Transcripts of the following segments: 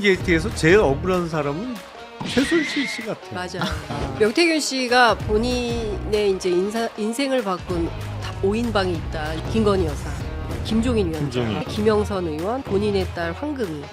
게이트에서 제일 억울한 사람은 최순실 씨 같아요. 맞아요. 명태균 씨가 본인의 이제 인생을 바꾼 5인방이 있다. 김건희 여사, 김종인 위원장, 김영선 의원, 본인의 딸 황금이,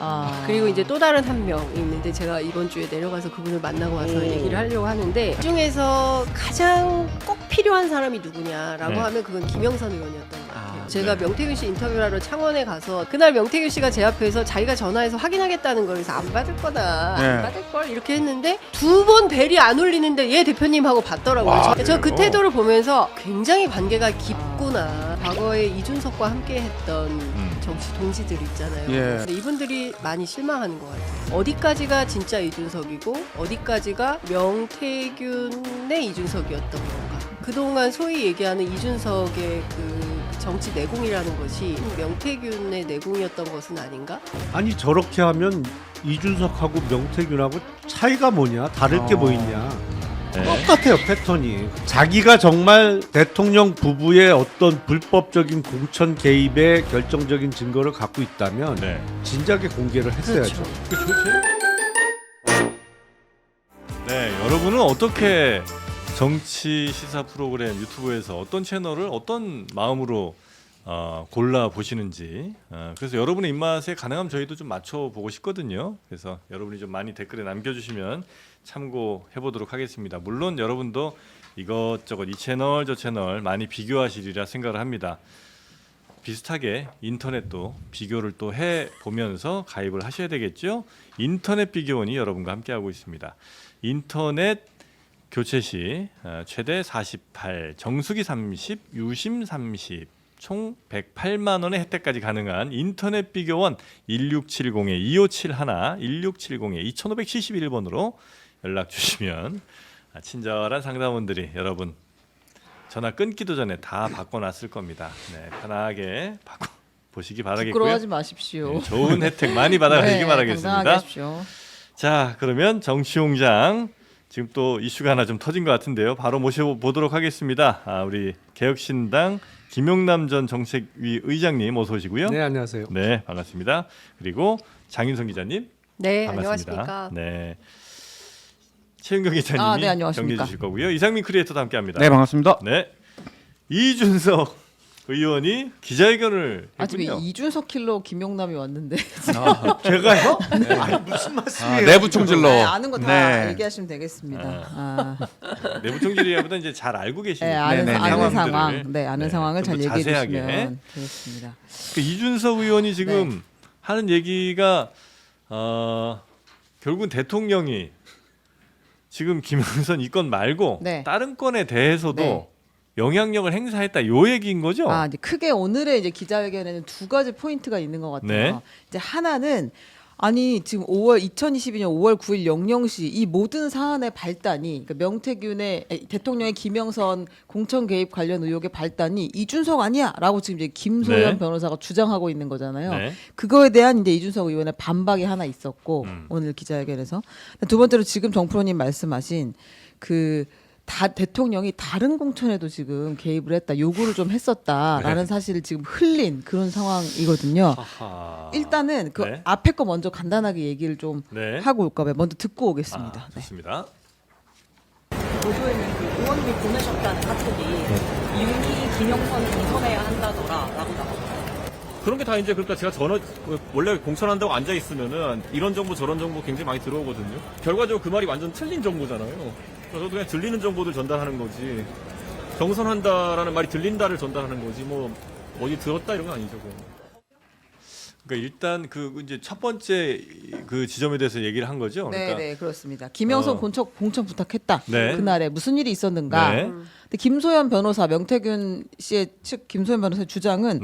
그리고 이제 또 다른 한 명 있는데 제가 이번 주에 내려가서 그분을 만나고 와서 얘기를 하려고 하는데, 그 중에서 가장 꼭 필요한 사람이 누구냐라고 하면 그건 김영선 의원이었던 것 같아요. 제가 명태균 씨 인터뷰를 하러 창원에 가서 그날 명태균 씨가 제 앞에서 자기가 전화해서 확인하겠다는 거에서 안 받을 거다, 안 받을 걸 이렇게 했는데 두 번 벨이 안 울리는데 얘 대표님하고 받더라고요. 저 그 태도를 보면서 굉장히 관계가 깊구나. 과거에 이준석과 함께 했던 정치 동지들 있잖아요. 근데 이분들이 많이 실망하는 것 같아요. 어디까지가 진짜 이준석이고 어디까지가 명태균의 이준석이었던 건가. 그동안 소위 얘기하는 이준석의 그 정치 내공이라는 것이 명태균의 내공이었던 것은 아닌가? 아니 저렇게 하면 이준석하고 명태균하고 차이가 뭐냐? 다를 게 뭐 있냐? 똑같아요, 패턴이. 자기가 정말 대통령 부부의 어떤 불법적인 공천 개입의 결정적인 증거를 갖고 있다면 진작에 공개를 했어야죠. 네, 여러분은 어떻게 정치 시사 프로그램 유튜브에서 어떤 채널을 어떤 마음으로 골라 보시는지, 그래서 여러분의 입맛에 가능하면 저희도 좀 맞춰보고 싶거든요. 그래서 여러분이 좀 많이 댓글에 남겨주시면 참고해 보도록 하겠습니다. 물론 여러분도 이것저것 이 채널 저 채널 많이 비교하시리라 생각을 합니다. 비슷하게 인터넷도 비교를 또 해보면서 가입을 하셔야 되겠죠. 인터넷 비교원이 여러분과 함께하고 있습니다. 인터넷 교체 시 최대 48, 정수기 30, 유심 30, 총 108만 원의 혜택까지 가능한 인터넷 비교원 1670-2571, 1670-2571번으로 연락 주시면 친절한 상담원들이 여러분 전화 끊기도 전에 다 바꿔놨을 겁니다. 네, 편하게 바꿔 보시기 바라겠고요. 부끄러워하지 마십시오. 네, 좋은 혜택 많이 받아가시기 바라겠습니다. 당당하게 하십시오. 자, 그러면 정치용장 지금 또 이슈가 하나 좀 터진 것 같은데요. 바로 모셔보도록 하겠습니다. 우리 개혁신당 김용남 전 정책위 의장님 어서 오시고요. 네, 안녕하세요. 네, 반갑습니다. 그리고 장윤성 기자님. 네, 반갑습니다. 안녕하십니까. 네. 최은경 기자님이 네, 안녕하십니까. 정리해 주실 거고요. 이상민 크리에이터도 함께합니다. 네, 반갑습니다. 네. 이준석 의원이 기자회견을 지금 했군요. 이준석 킬러 김용남이 왔는데 제가요? 아니, 무슨 말씀이에요? 내부 총질로. 아는 거 다 얘기하시면 되겠습니다. 내부 총질이야보다 이제 잘 알고 계시는 아는 상황들을, 상황, 아는 상황을 좀 잘 더 얘기해 자세하게. 주시면 되겠습니다. 그 이준석 의원이 지금 하는 얘기가 결국은 대통령이 지금 김영선 이 건 말고 다른 건에 대해서도 영향력을 행사했다 요 얘기인 거죠? 이제 크게 오늘의 이제 기자회견에는 두 가지 포인트가 있는 것 같아요. 이제 하나는 지금 2022년 5월 9일 00시 이 모든 사안의 발단이, 그러니까 명태균의 대통령의 김영선 공천 개입 관련 의혹의 발단이 이준석 아니야라고 지금 이제 김소연 변호사가 주장하고 있는 거잖아요. 그거에 대한 이제 이준석 의원의 반박이 하나 있었고 오늘 기자회견에서 두 번째로 지금 정프로님 말씀하신 대통령이 다른 공천에도 지금 개입을 했다, 요구를 좀 했었다라는 사실을 지금 흘린 그런 상황이거든요. 일단은 그 앞에 거 먼저 간단하게 얘기를 좀 하고 올까 봐요. 먼저 듣고 오겠습니다. 좋습니다. 보도에는 의원님이 보내셨다는 카톡이 이미 김영선 공천해야 한다더라라고 나왔어요. 그런 게 다 이제 그러니까 제가 원래 공천한다고 앉아 있으면은 이런 정보 저런 정보 굉장히 많이 들어오거든요. 결과적으로 그 말이 완전 틀린 정보잖아요. 저도 그냥 들리는 정보들 전달하는 거지. 경선한다라는 말이 들린다를 전달하는 거지. 뭐 어디 들었다 이런 건 아니죠. 그러니까 일단 이제 첫 번째 그 지점에 대해서 얘기를 한 거죠. 그러니까 네, 그렇습니다. 김영선 공천 부탁했다. 그날에 무슨 일이 있었는가? 근데 김소연 변호사, 명태균 씨의 측 김소연 변호사의 주장은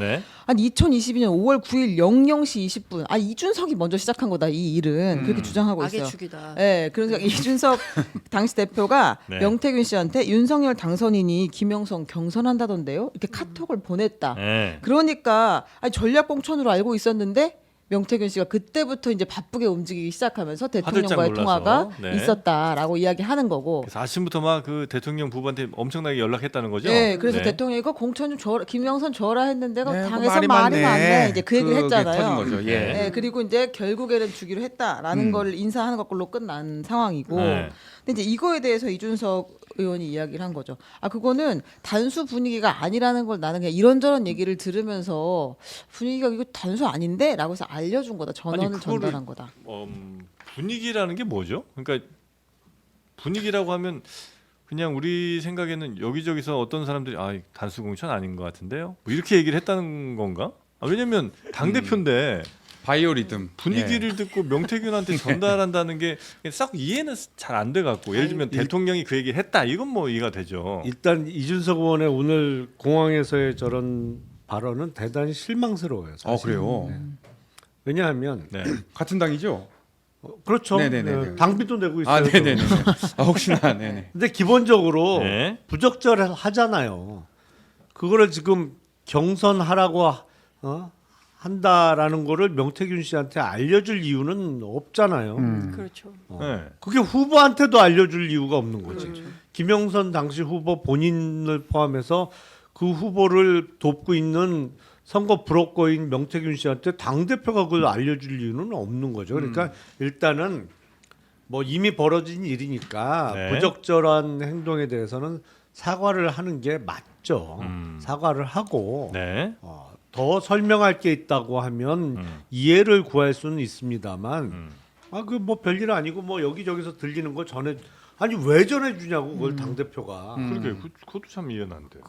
2022년 5월 9일 00시 20분. 이준석이 먼저 시작한 거다, 이 일은. 그렇게 주장하고 있어요. 악의 축이다. 네, 그러니까 이준석 당시 대표가 명태균 씨한테 윤석열 당선인이 김영선 경선한다던데요? 이렇게 카톡을 보냈다. 그러니까 전략 공천으로 알고 있었는데 명태균 씨가 그때부터 이제 바쁘게 움직이기 시작하면서 화들짝 대통령과의 놀라서. 통화가 네. 있었다라고 이야기하는 거고. 그래서 아침부터 막 그 대통령 부부한테 엄청나게 연락했다는 거죠. 네, 그래서 네. 대통령이 그 공천 좀 줘라, 김영선 줘라 했는데 그 네, 당에서 말이 말이 많네. 많네 이제 그 얘기를 그게 했잖아요. 터진 거죠. 예. 네, 그리고 이제 결국에는 주기로 했다라는 걸 인사하는 것걸로 끝난 상황이고. 네. 근데 이제 이거에 대해서 이준석 의원이 이야기를 한 거죠. 아 그거는 단수 분위기가 아니라는 걸 나는 그냥 이런저런 얘기를 들으면서 분위기가 이거 단수 아닌데라고 해서 알려준 거다. 전원을 그거를- 전달한 거다. 분위기라는 게 뭐죠? 그러니까 분위기라고 하면 그냥 우리 생각에는 여기저기서 어떤 사람들이 단수 공천 아닌 것 같은데요. 뭐 이렇게 얘기를 했다는 건가? 왜냐면 당 대표인데 바이오리듬 분위기를 듣고 명태균한테 전달한다는 게 싹 이해는 잘 안 돼 갖고 예를 들면 대통령이 그 얘기를 했다 이건 뭐 이해가 되죠. 일단 이준석 의원의 오늘 공항에서의 저런 발언은 대단히 실망스러워요. 사실. 그래요. 왜냐하면 네. 같은 당이죠. 그렇죠. 네네네네. 당비도 내고 있어요. 아 네네네. 혹시나 네네. 근데 기본적으로 네. 부적절하잖아요. 그거를 지금 경선하라고 한다라는 거를 명태균 씨한테 알려줄 이유는 없잖아요. 그렇죠. 네. 그게 후보한테도 알려줄 이유가 없는 거지. 김영선 당시 후보 본인을 포함해서 그 후보를 돕고 있는 선거 브로커인 명태균 씨한테 당 대표가 그걸 알려줄 이유는 없는 거죠. 그러니까 일단은 뭐 이미 벌어진 일이니까 네. 부적절한 행동에 대해서는 사과를 하는 게 맞죠. 사과를 하고 네. 더 설명할 게 있다고 하면 이해를 구할 수는 있습니다만 그 뭐 별일 아니고 뭐 여기저기서 들리는 거 전에 아니 왜 전해주냐고 그걸 당 대표가 그러게 그것도 참 이해는 안 돼.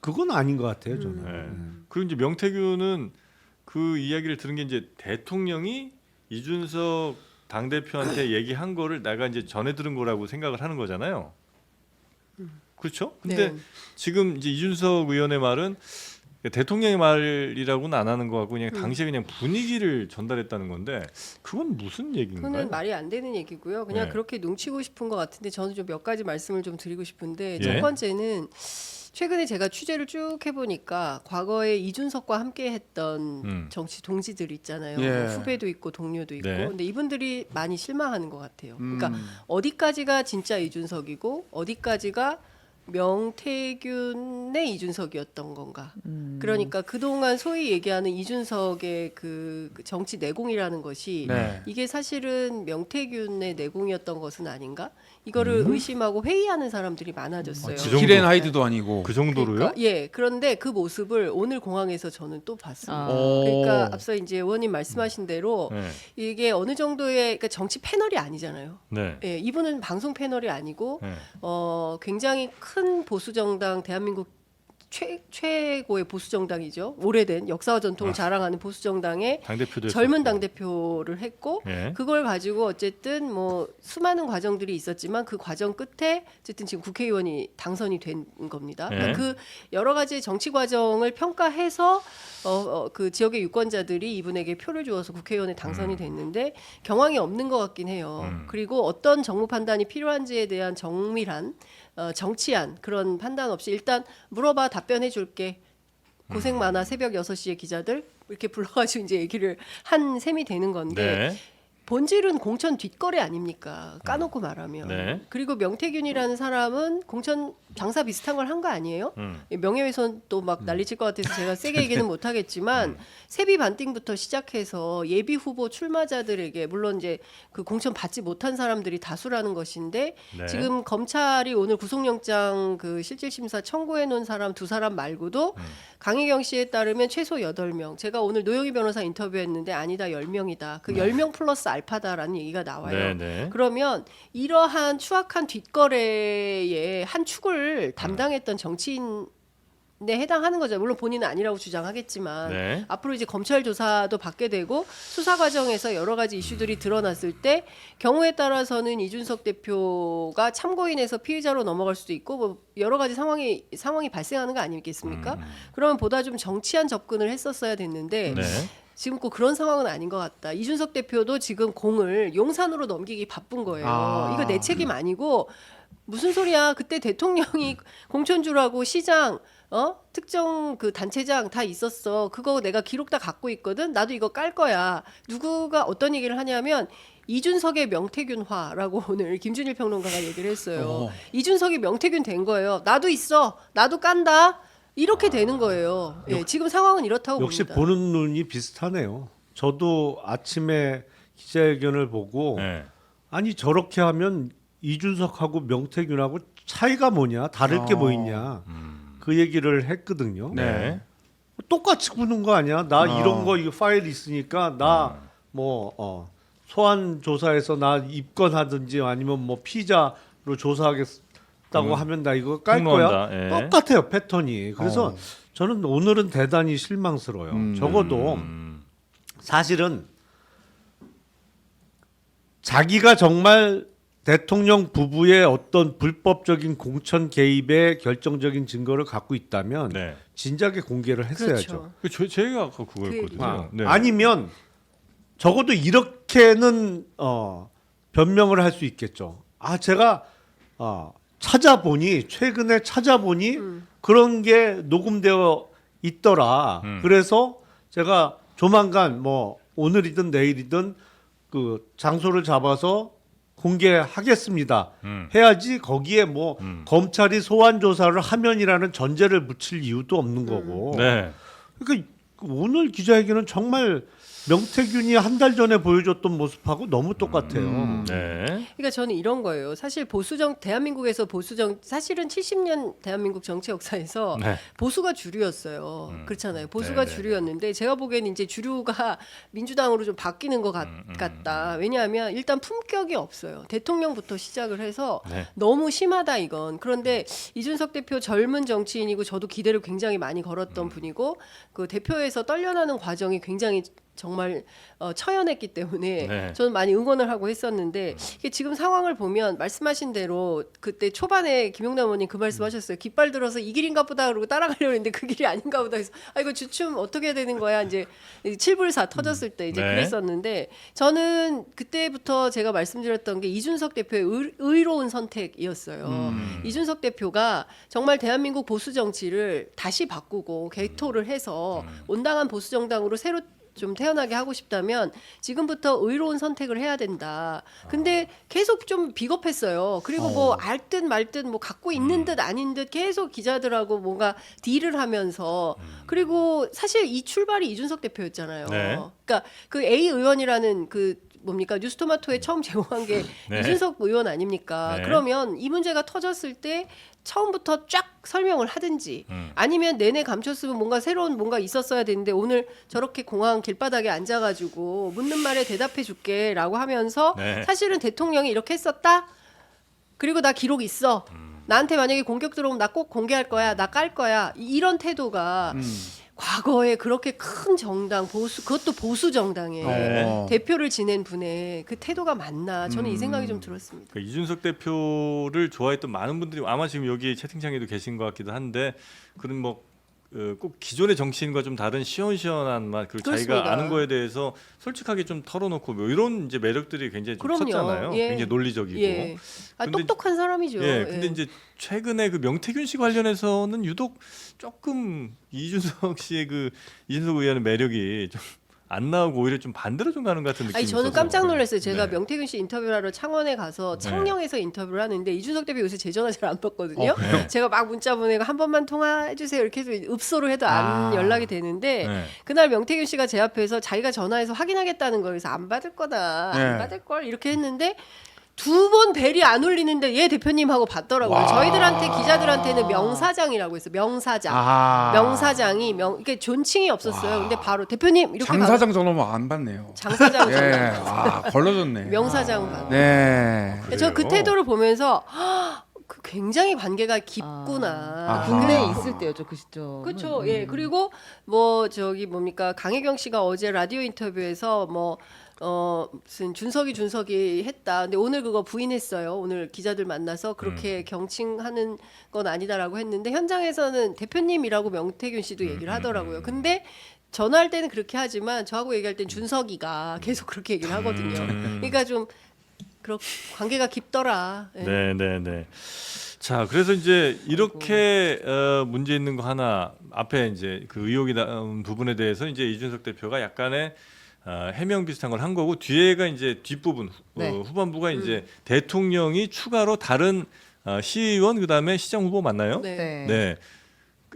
그건 아닌 것 같아요 저는. 네. 그리고 이제 명태균은 그 이야기를 들은 게 이제 대통령이 이준석 당 대표한테 얘기한 거를 내가 이제 전해 들은 거라고 생각을 하는 거잖아요. 그렇죠? 근데 네. 지금 이제 이준석 의원의 말은 대통령의 말이라고는 안 하는 거 같고 그냥 당시에 그냥 분위기를 전달했다는 건데 그건 무슨 얘기인가요? 그거는 말이 안 되는 얘기고요. 그냥 네. 그렇게 눈치고 싶은 것 같은데 저는 좀 몇 가지 말씀을 좀 드리고 싶은데 예. 첫 번째는 최근에 제가 취재를 쭉 해보니까 과거에 이준석과 함께했던 정치 동지들 있잖아요. 예. 뭐 후배도 있고 동료도 있고. 네. 근데 이분들이 많이 실망하는 것 같아요. 그러니까 어디까지가 진짜 이준석이고 어디까지가 명태균의 이준석이었던 건가. 그러니까 그동안 소위 얘기하는 이준석의 그 정치 내공이라는 것이 네. 이게 사실은 명태균의 내공이었던 것은 아닌가? 이거를 의심하고 회의하는 사람들이 많아졌어요. 그 정도? 키렌 하이드도 아니고. 그 정도로요? 그러니까, 예. 그런데 그 모습을 오늘 공항에서 저는 또 봤습니다. 오. 그러니까 앞서 이제 의원님 말씀하신 대로 네. 이게 어느 정도의 그러니까 정치 패널이 아니잖아요. 네. 예, 이분은 방송 패널이 아니고 네. 굉장히 큰 보수 정당 대한민국 최고의 보수 정당이죠. 오래된 역사와 전통을 자랑하는 보수 정당의 당 대표도 젊은 당 대표를 했고 예. 그걸 가지고 어쨌든 뭐 수많은 과정들이 있었지만 그 과정 끝에 어쨌든 지금 국회의원이 당선이 된 겁니다. 네. 그러니까 그 여러 가지 정치 과정을 평가해서 그 지역의 유권자들이 이분에게 표를 주어서 국회의원에 당선이 됐는데 경황이 없는 것 같긴 해요. 그리고 어떤 정무 판단이 필요한지에 대한 정밀한 정치한 그런 판단 없이 일단 물어봐 답변해 줄게. 고생 많아 새벽 6시에 기자들 이렇게 불러가지고 이제 얘기를 한 셈이 되는 건데 네. 본질은 공천 뒷거래 아닙니까? 까놓고 말하면. 네. 그리고 명태균이라는 사람은 공천 장사 비슷한 걸 한 거 아니에요? 명예훼손 또 막 난리칠 것 같아서 제가 세게 얘기는 못하겠지만 세비 반띵부터 시작해서 예비 후보 출마자들에게 물론 이제 그 공천 받지 못한 사람들이 다수라는 것인데 네. 지금 검찰이 오늘 구속영장 그 실질심사 청구해 놓은 사람 2사람 말고도 강혜경 씨에 따르면 최소 8명. 제가 오늘 노영희 변호사 인터뷰했는데 아니다 10명이다. 그 10명 플러스 알파다라는 얘기가 나와요. 네, 네. 그러면 이러한 추악한 뒷거래의 한 축을 담당했던 정치인에 해당하는 거죠. 물론 본인은 아니라고 주장하겠지만 네. 앞으로 이제 검찰 조사도 받게 되고 수사 과정에서 여러 가지 이슈들이 드러났을 때 경우에 따라서는 이준석 대표가 참고인에서 피의자로 넘어갈 수도 있고 뭐 여러 가지 상황이 발생하는 거 아니겠습니까? 그러면 보다 좀 정치한 접근을 했었어야 됐는데 네. 지금 꼭 그런 상황은 아닌 것 같다. 이준석 대표도 지금 공을 용산으로 넘기기 바쁜 거예요. 이거 내 책임 아니고 무슨 소리야. 그때 대통령이 공천주라고 시장 특정 그 단체장 다 있었어. 그거 내가 기록 다 갖고 있거든. 나도 이거 깔 거야. 누구가 어떤 얘기를 하냐면 이준석의 명태균화라고 오늘 김준일 평론가가 얘기를 했어요. 이준석이 명태균 된 거예요. 나도 있어. 나도 깐다. 이렇게 되는 거예요. 예, 지금 상황은 이렇다고 역시 봅니다. 보는 눈이 비슷하네요. 저도 아침에 기자회견을 보고 네. 아니 저렇게 하면 이준석하고 명태균하고 차이가 뭐냐, 다를 게 뭐 있냐 그 얘기를 했거든요. 네. 똑같이 구는 거 아니야? 나 이런 거 이거 파일 있으니까 나 뭐 소환 조사해서 나 입건하든지 아니면 뭐 피자로 조사하겠다고 하면 나 이거 깔 거야. 폭로한다. 예. 똑같아요 패턴이. 그래서 저는 오늘은 대단히 실망스러워요. 적어도 사실은 자기가 정말 대통령 부부의 어떤 불법적인 공천 개입의 결정적인 증거를 갖고 있다면 네. 진작에 공개를 했어야죠. 그렇죠. 제가 아까 그거였거든요. 아, 네. 아니면 적어도 이렇게는 변명을 할 수 있겠죠. 아 제가 찾아보니 최근에 찾아보니 그런 게 녹음되어 있더라. 그래서 제가 조만간 뭐 오늘이든 내일이든 그 장소를 잡아서 공개하겠습니다. 해야지 거기에 뭐 검찰이 소환 조사를 하면이라는 전제를 붙일 이유도 없는 거고. 네. 그러니까 오늘 기자회견은 정말 명태균이 한 달 전에 보여줬던 모습하고 너무 똑같아요. 네. 그러니까 저는 이런 거예요. 사실 대한민국에서 보수정 사실은 70년 대한민국 정치 역사에서 네. 보수가 주류였어요. 그렇잖아요. 보수가 네, 네. 주류였는데 제가 보기에는 이제 주류가 민주당으로 좀 바뀌는 것 같다. 왜냐하면 일단 품격이 없어요. 대통령부터 시작을 해서 네. 너무 심하다 이건. 그런데 이준석 대표 젊은 정치인이고 저도 기대를 굉장히 많이 걸었던 분이고 그 대표에서 떨려나는 과정이 굉장히 정말 처연했기 때문에 네. 저는 많이 응원을 하고 했었는데 이게 지금 상황을 보면 말씀하신 대로 그때 초반에 김용남 의원님 그 말씀하셨어요. 깃발 들어서 이 길인가 보다 그러고 따라가려고 했는데 그 길이 아닌가 보다 해서 이거 주춤 어떻게 해야 되는 거야 이제 7불4 터졌을 때 이제 네. 그랬었는데 저는 그때부터 제가 말씀드렸던 게 이준석 대표의 의로운 선택이었어요. 이준석 대표가 정말 대한민국 보수 정치를 다시 바꾸고 개토를 해서 온당한 보수 정당으로 새로 좀 태어나게 하고 싶다면 지금부터 의로운 선택을 해야 된다. 근데 계속 좀 비겁했어요. 그리고 뭐 알 듯 말 듯 뭐 갖고 있는 듯 아닌 듯 계속 기자들하고 뭔가 딜을 하면서 그리고 사실 이 출발이 이준석 대표였잖아요. 네. 그러니까 그 A 의원이라는 그 뭡니까 뉴스토마토에 처음 제공한 게 네. 이준석 의원 아닙니까? 네. 그러면 이 문제가 터졌을 때 처음부터 쫙 설명을 하든지 아니면 내내 감췄으면 뭔가 새로운 뭔가 있었어야 되는데 오늘 저렇게 공항 길바닥에 앉아가지고 묻는 말에 대답해 줄게라고 하면서 네. 사실은 대통령이 이렇게 했었다. 그리고 나 기록 있어. 나한테 만약에 공격 들어오면 나 꼭 공개할 거야. 나 깔 거야. 이런 태도가 과거에 그렇게 큰 정당 그것도 보수 정당에 네. 대표를 지낸 분의 그 태도가 맞나 저는 이 생각이 좀 들었습니다. 그 이준석 대표를 좋아했던 많은 분들이 아마 지금 여기 채팅창에도 계신 것 같기도 한데 그런 뭐 꼭 기존의 정치인과 좀 다른 시원시원한 맛 그리고 그렇습니다. 자기가 아는 거에 대해서 솔직하게 좀 털어놓고 뭐 이런 이제 매력들이 굉장히 좀 그럼요. 컸잖아요. 예. 굉장히 논리적이고. 예. 근데 똑똑한 사람이죠. 예, 근데 이제 최근에 그 명태균 씨 관련해서는 유독 조금 이준석 씨의 그 이준석 의원의 매력이 좀 안 나오고 오히려 좀 반대로 좀 가는 것 같은 느낌이 아니 저는 있어서. 깜짝 놀랐어요. 제가 네. 명태균 씨 인터뷰를 하러 창원에 가서 네. 창녕에서 인터뷰를 하는데 이준석 대표 요새 제 전화 잘 안 받거든요. 그래요? 제가 막 문자 보내고 한 번만 통화해 주세요 이렇게 해서 읍소를 해도 안 연락이 되는데 네. 그날 명태균 씨가 제 앞에서 자기가 전화해서 확인하겠다는 거에서 안 받을 거다. 네. 안 받을 걸 이렇게 했는데 두 번 벨이 안 울리는데 예 대표님 하고 받더라고요. 저희들한테 기자들한테는 명사장이라고 했어요. 명사장. 명사장이 이게 존칭이 없었어요. 근데 바로 대표님 이렇게 장사장 전화면 안 받네요. 장사장 예, 전화. 와 걸러졌네. 명사장 받. 네. 저 그 그래요? 태도를 보면서 그 굉장히 관계가 깊구나. 국내에 있을 때였죠 그 시점. 그렇죠. 예. 그리고 뭐 저기 뭡니까 강혜경 씨가 어제 라디오 인터뷰에서 뭐 무슨 준석이 했다. 근데 오늘 그거 부인했어요. 오늘 기자들 만나서 그렇게 경칭하는 건 아니다라고 했는데 현장에서는 대표님이라고 명태균 씨도 얘기를 하더라고요. 근데 전화할 때는 그렇게 하지만 저하고 얘기할 땐 준석이가 계속 그렇게 얘기를 하거든요. 그러니까 좀 그런 관계가 깊더라. 예. 네, 네, 네. 자, 그래서 이제 이렇게 문제 있는 거 하나 앞에 이제 그 의혹이 나온 부분에 대해서 이제 이준석 대표가 약간의 해명 비슷한 걸 한 거고 뒤에가 이제 뒷부분 네. 후반부가 이제 대통령이 추가로 다른 시의원 그다음에 시장 후보 맞나요? 네. 네. 네.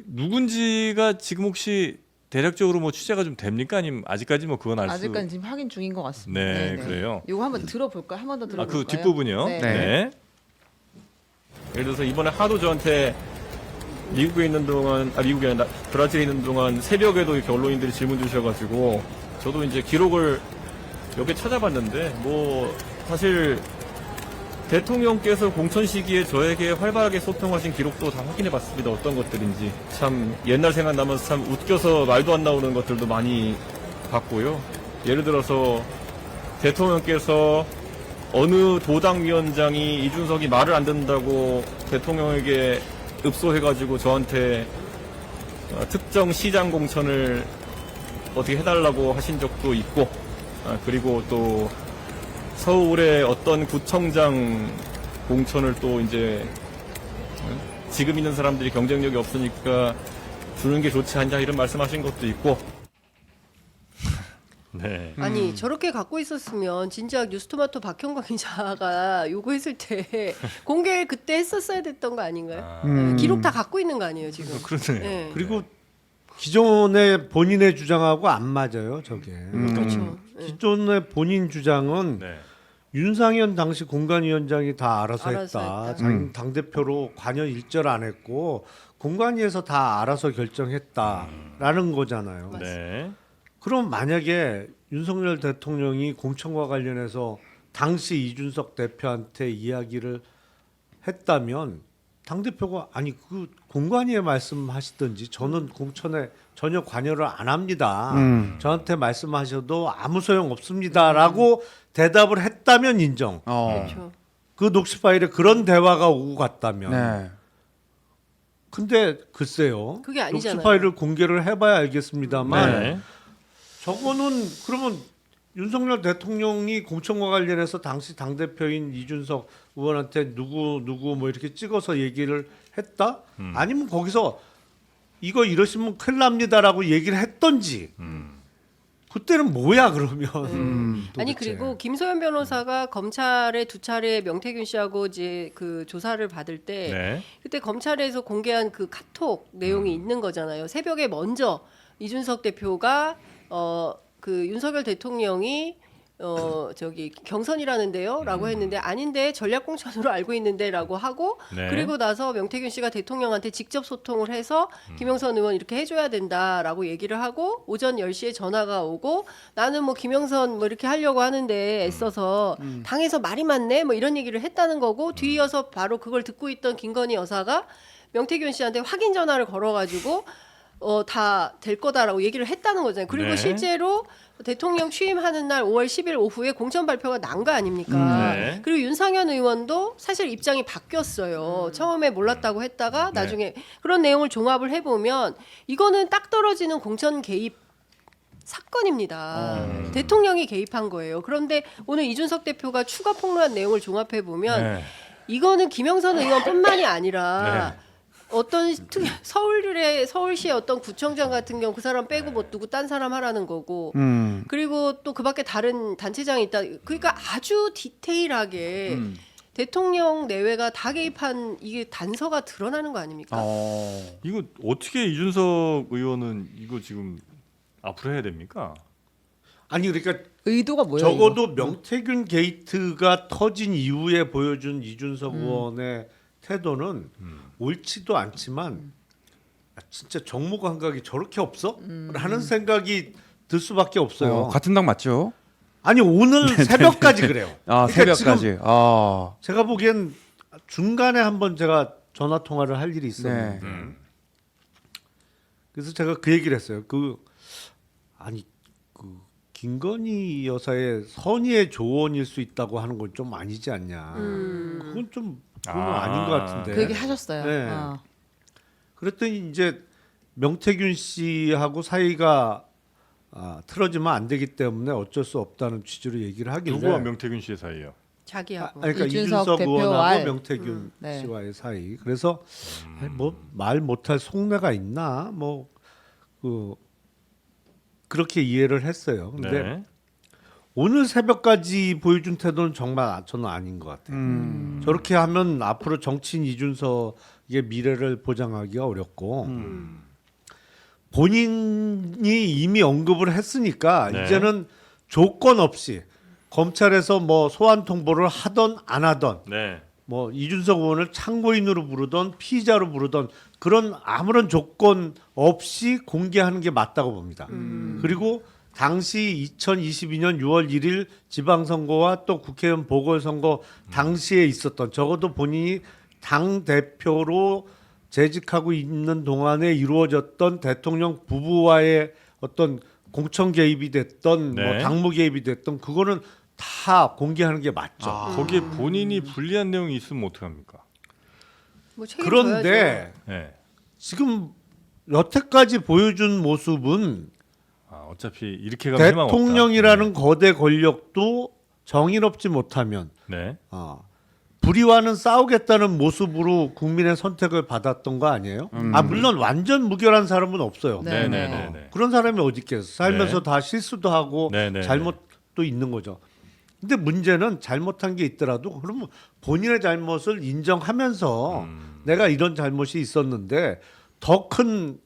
누군지가 지금 혹시 대략적으로 뭐 취재가 좀 됩니까? 아니면 아직까지 뭐 그건 알 수? 아직까지 지금 확인 중인 것 같습니다. 네, 그래요. 이거 한번 들어볼까요? 한 번 더 들어볼까요? 그 뒷부분이요. 네. 네. 예를 들어서 이번에 하도 저한테 미국에 있는 동안, 미국이 아니라 브라질에 있는 동안 새벽에도 이렇게 언론인들이 질문 주셔가지고 저도 이제 기록을 몇 개 찾아봤는데 뭐 사실 대통령께서 공천 시기에 저에게 활발하게 소통하신 기록도 다 확인해봤습니다. 어떤 것들인지 참 옛날 생각나면서 참 웃겨서 말도 안 나오는 것들도 많이 봤고요. 예를 들어서 대통령께서 어느 도당위원장이 이준석이 말을 안 듣는다고 대통령에게 읍소해가지고 저한테 특정 시장 공천을 어떻게 해달라고 하신 적도 있고, 그리고 또 서울의 어떤 구청장 공천을 또 이제 지금 있는 사람들이 경쟁력이 없으니까 주는 게 좋지 않냐 이런 말씀하신 것도 있고. 네. 아니 저렇게 갖고 있었으면 진작 뉴스토마토 박형광 기자가 요구했을 때 공개 그때 했었어야 됐던 거 아닌가요? 네, 기록 다 갖고 있는 거 아니에요 지금? 그러네요. 네. 그리고 기존의 본인의 주장하고 안 맞아요, 저게. 그렇죠. 네. 기존의 본인 주장은 네. 윤상현 당시 공관위원장이 다 알아서 알아서 했다. 했다. 자기 당대표로 관여 일절 안 했고 공관위에서 다 알아서 결정했다라는 거잖아요. 네. 그럼 만약에 윤석열 대통령이 공천과 관련해서 당시 이준석 대표한테 이야기를 했다면 당대표가 아니 그 공관위에 말씀하시든지 저는 공천에 전혀 관여를 안 합니다. 저한테 말씀하셔도 아무 소용 없습니다라고 대답을 했다면 인정. 그렇죠. 그 녹취 파일에 그런 대화가 오고 갔다면. 네. 근데 글쎄요. 그게 아니잖아요. 녹취 파일을 공개를 해봐야 알겠습니다만 네. 저거는 그러면 윤석열 대통령이 공천과 관련해서 당시 당대표인 이준석 의원한테 누구 뭐 이렇게 찍어서 얘기를 했다? 아니면 거기서 이거 이러시면 큰일 납니다라고 얘기를 했던지 그때는 뭐야 그러면 아니 도대체. 그리고 김소연 변호사가 검찰에 두 차례 명태균 씨하고 이제 그 조사를 받을 때 네. 그때 검찰에서 공개한 그 카톡 내용이 있는 거잖아요. 새벽에 먼저 이준석 대표가 그 윤석열 대통령이 저기 경선이라는데요라고 했는데 아닌데 전략공천으로 알고 있는데라고 하고 네. 그리고 나서 명태균 씨가 대통령한테 직접 소통을 해서 김영선 의원 이렇게 해줘야 된다라고 얘기를 하고 오전 10시에 전화가 오고 나는 뭐 김영선 뭐 이렇게 하려고 하는데 애써서 당에서 말이 많네 뭐 이런 얘기를 했다는 거고 뒤이어서 바로 그걸 듣고 있던 김건희 여사가 명태균 씨한테 확인 전화를 걸어가지고 다 될 거다라고 얘기를 했다는 거잖아요. 그리고 네. 실제로 대통령 취임하는 날 5월 10일 오후에 공천 발표가 난 거 아닙니까? 네. 그리고 윤상현 의원도 사실 입장이 바뀌었어요. 처음에 몰랐다고 했다가 네. 나중에 그런 내용을 종합을 해보면 이거는 딱 떨어지는 공천 개입 사건입니다. 대통령이 개입한 거예요. 그런데 오늘 이준석 대표가 추가 폭로한 내용을 종합해 보면 네. 이거는 김영선 의원뿐만이 아니라 네. 어떤 서울시의 어떤 구청장 같은 경우 그 사람 빼고 뭐 누구 딴 사람 하라는 거고 그리고 또 그밖에 다른 단체장이 있다. 그러니까 아주 디테일하게 대통령 내외가 다 개입한 이게 단서가 드러나는 거 아닙니까? 이거 어떻게 이준석 의원은 이거 지금 앞으로 해야 됩니까? 아니 그러니까 의도가 뭐예요? 적어도 명태균 게이트가 터진 이후에 보여준 이준석 의원의 태도는 옳지도 않지만 진짜 정무 감각이 저렇게 없어? 라는 생각이 들 수밖에 없어요. 같은 당 맞죠? 아니 오늘 새벽까지 그래요. 아, 그러니까 새벽까지. 지금 아. 제가 보기엔 중간에 한번 제가 전화 통화를 할 일이 있었는데 그래서 제가 그 얘기를 했어요. 아니 그 김건희 여사의 선의의 조언일 수 있다고 하는 건 좀 아니지 않냐. 그건 좀 그건 아닌 것 같은데. 그 얘기 하셨어요. 네. 그랬더니 이제 명태균 씨하고 사이가 틀어지면 안 되기 때문에 어쩔 수 없다는 취지로 얘기를 하길래 누구와 명태균 씨의 사이요? 자기하고. 그러니까 이준석 이준석 의원하고 대표와의, 명태균 네. 씨와의 사이. 그래서 뭐 말 못할 속내가 있나 뭐 그렇게 이해를 했어요. 근데 네. 오늘 새벽까지 보여준 태도는 정말 저는 아닌 것 같아요. 저렇게 하면 앞으로 정치인 이준석의 미래를 보장하기가 어렵고 본인이 이미 언급을 했으니까 네. 이제는 조건 없이 검찰에서 뭐 소환 통보를 하던 안 하던 네. 뭐 이준석 의원을 참고인으로 부르던 피의자로 부르던 그런 아무런 조건 없이 공개하는 게 맞다고 봅니다. 그리고 당시 2022년 6월 1일 지방선거와 또 국회의원 보궐선거 당시에 있었던 적어도 본인이 당 대표로 재직하고 있는 동안에 이루어졌던 대통령 부부와의 어떤 공천 개입이 됐던 뭐 네. 당무 개입이 됐던 그거는 다 공개하는 게 맞죠. 거기에 본인이 불리한 내용이 있으면 어떡합니까? 뭐 책임져야죠. 그런데 네. 지금 여태까지 보여준 모습은 어차피 이렇게 가면 희망 없다. 대통령이라는 거대 권력도 정의롭지 못하면 네. 불의와는 싸우겠다는 모습으로 국민의 선택을 받았던 거 아니에요? 물론 완전 무결한 사람은 없어요. 네, 네, 네, 네. 그런 사람이 어디 있겠어? 살면서 네. 다 실수도 하고 네, 네, 잘못도 있는 거죠. 근데 문제는 잘못한 게 있더라도 그러면 본인의 잘못을 인정하면서 내가 이런 잘못이 있었는데 더 큰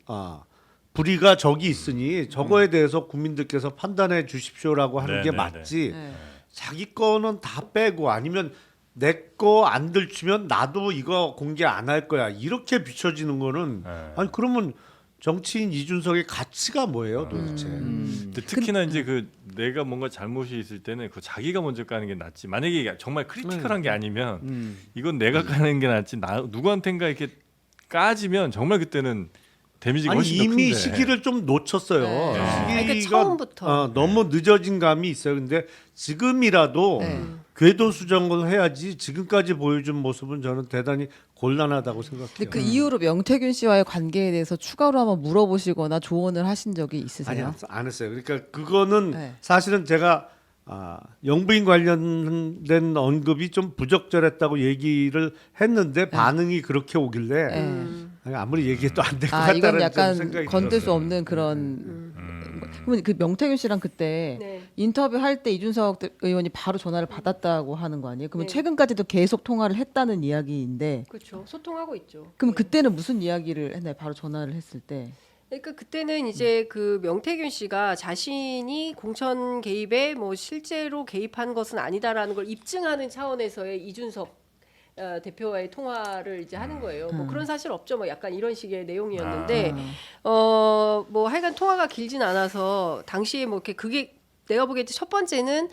불의가 저기 있으니 저거에 대해서 국민들께서 판단해 주십시오라고 하는 네, 게 네, 맞지. 네. 자기 거는 다 빼고 아니면 내 거 안 들추면 나도 이거 공개 안 할 거야. 이렇게 비춰지는 거는 네. 아니 그러면 정치인 이준석의 가치가 뭐예요, 도대체? 근데 특히나 이제 그 내가 뭔가 잘못이 있을 때는 그 자기가 먼저 까는 게 낫지. 만약에 이게 정말 크리티컬한 게 아니면 이건 내가 까는 게 낫지. 누구한텐가 이렇게 까지면 정말 그때는 데미지가 아니 훨씬 더 이미 큰데. 시기를 좀 놓쳤어요. 네. 그러니까 시기가 처음부터. 너무 늦어진 감이 있어요. 근데 지금이라도 네. 궤도 수정을 해야지 지금까지 보여준 모습은 저는 대단히 곤란하다고 생각해요. 근데 그 이후로 명태균 씨와의 관계에 대해서 추가로 한번 물어보시거나 조언을 하신 적이 있으세요? 아니 안 했어요. 그러니까 그거는 네. 사실은 제가 영부인 관련된 언급이 좀 부적절했다고 얘기를 했는데 반응이 그렇게 오길래 네. 아니, 아무리 얘기해도 안 될 것 같다는 이건 좀 약간 생각이 건들 수 들었어요. 없는 그런. 그러면 그 명태균 씨랑 그때 네. 인터뷰 할 때 이준석 의원이 바로 전화를 받았다고 하는 거 아니에요? 그러면 네. 최근까지도 계속 통화를 했다는 이야기인데, 그렇죠. 소통하고 있죠. 그럼 네. 그때는 무슨 이야기를 했나요? 바로 전화를 했을 때. 그러니까 그때는 이제 그 명태균 씨가 자신이 공천 개입에 뭐 실제로 개입한 것은 아니다라는 걸 입증하는 차원에서의 이준석 대표와의 통화를 이제 하는 거예요. 뭐 그런 사실 없죠. 뭐 약간 이런 식의 내용이었는데 뭐 하여간 통화가 길진 않아서 당시에 뭐 이렇게 그게 내가 보기에 첫 번째는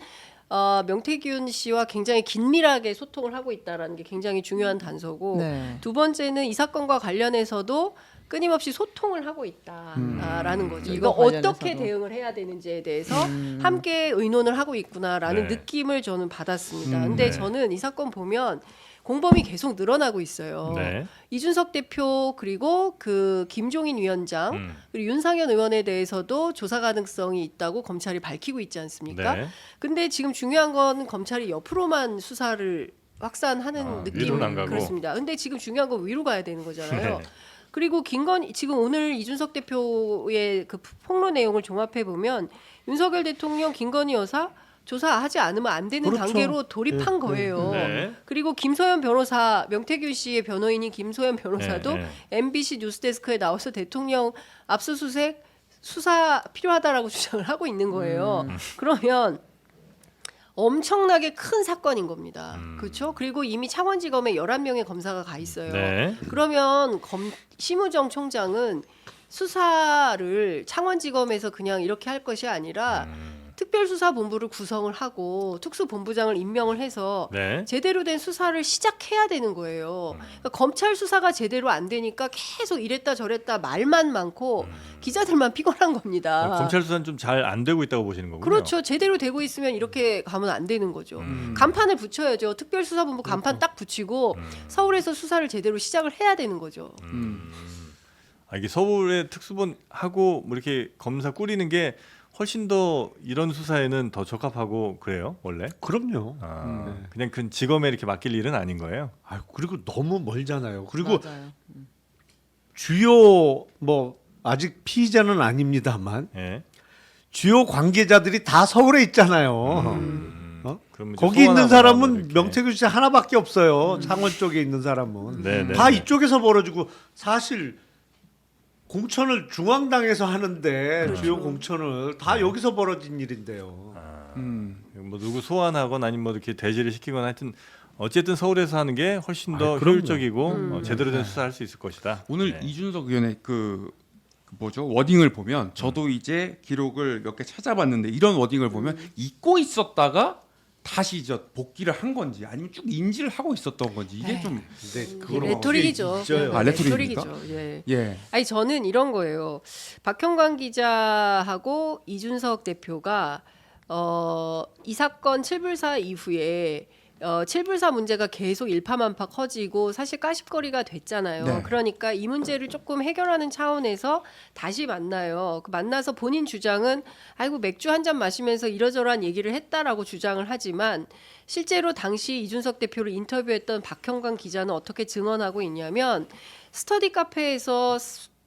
명태균 씨와 굉장히 긴밀하게 소통을 하고 있다라는 게 굉장히 중요한 단서고 네. 두 번째는 이 사건과 관련해서도 끊임없이 소통을 하고 있다라는 거죠. 이거 이거 관련해서도. 어떻게 대응을 해야 되는지에 대해서 함께 의논을 하고 있구나라는 네. 느낌을 저는 받았습니다. 근데 네. 저는 이 사건 보면 공범이 계속 늘어나고 있어요. 네. 이준석 대표 그리고 그 김종인 위원장 그리고 윤상현 의원에 대해서도 조사 가능성이 있다고 검찰이 밝히고 있지 않습니까? 네. 근데 지금 중요한 건 검찰이 옆으로만 수사를 확산하는 위로는 안 느낌 가고. 그렇습니다. 근데 지금 중요한 건 위로 가야 되는 거잖아요. 네. 그리고 지금 오늘 이준석 대표의 그 폭로 내용을 종합해 보면 윤석열 대통령 김건희 여사 조사하지 않으면 안 되는 그렇죠. 단계로 돌입한 거예요. 네. 그리고 김소연 변호사, 명태균 씨의 변호인인 김소연 변호사도 네, 네. MBC 뉴스데스크에 나와서 대통령 압수수색 수사 필요하다라고 주장을 하고 있는 거예요. 그러면 엄청나게 큰 사건인 겁니다. 그렇죠? 그리고 이미 창원지검에 11명의 검사가 가 있어요. 네. 그러면 심우정 총장은 수사를 창원지검에서 그냥 이렇게 할 것이 아니라 특별수사본부를 구성을 하고 특수본부장을 임명을 해서 네. 제대로 된 수사를 시작해야 되는 거예요. 그러니까 검찰 수사가 제대로 안 되니까 계속 이랬다 저랬다 말만 많고 기자들만 피곤한 겁니다. 검찰 수사는 좀 잘 안 되고 있다고 보시는 거군요. 그렇죠. 제대로 되고 있으면 이렇게 가면 안 되는 거죠. 간판을 붙여야죠. 특별수사본부 간판 딱 붙이고 서울에서 수사를 제대로 시작을 해야 되는 거죠. 이게 서울의 특수본 하고 뭐 이렇게 검사 꾸리는 게 훨씬 더 이런 수사에는 더 적합하고 그래요 원래? 그럼요. 그냥 그 직업에 이렇게 맡길 일은 아닌 거예요. 아, 그리고 너무 멀잖아요. 그리고 맞아요. 주요 뭐 아직 피의자는 아닙니다만 예. 주요 관계자들이 다 서울에 있잖아요. 그럼 이제 거기 있는 소환하거나 사람은 뭐 이렇게. 명태균 씨 하나밖에 없어요. 창원 쪽에 있는 사람은 네, 다 네. 이쪽에서 벌어지고 사실 공천을 중앙당에서 하는데 주요 공천을 다 여기서 벌어진 일인데요. 뭐 누구 소환하거나 아니면 뭐 이렇게 대지를 시키거나 하여튼 어쨌든 서울에서 하는 게 훨씬 더 그럼요. 효율적이고 제대로 된 수사할 수 있을 것이다. 오늘 네. 이준석 의원의 그 뭐죠 워딩을 보면 저도 이제 기록을 몇 개 찾아봤는데 이런 워딩을 보면 잊고 있었다가 다시 복귀를 한 건지 아니면 쭉 인지를 하고 있었던 건지 이게 좀 근데 그 레토릭이죠. 있어요. 아, 레토릭입니까? 레토릭이죠. 예. 예. 아니 저는 이런 거예요. 박형광 기자하고 이준석 대표가 이 사건 7불사 이후에 7불사 문제가 계속 일파만파 커지고 사실 까십거리가 됐잖아요. 네. 그러니까 이 문제를 조금 해결하는 차원에서 다시 만나요. 그 만나서 본인 주장은 아이고 맥주 한 잔 마시면서 이러저러한 얘기를 했다라고 주장을 하지만 실제로 당시 이준석 대표를 인터뷰했던 박형광 기자는 어떻게 증언하고 있냐면 스터디 카페에서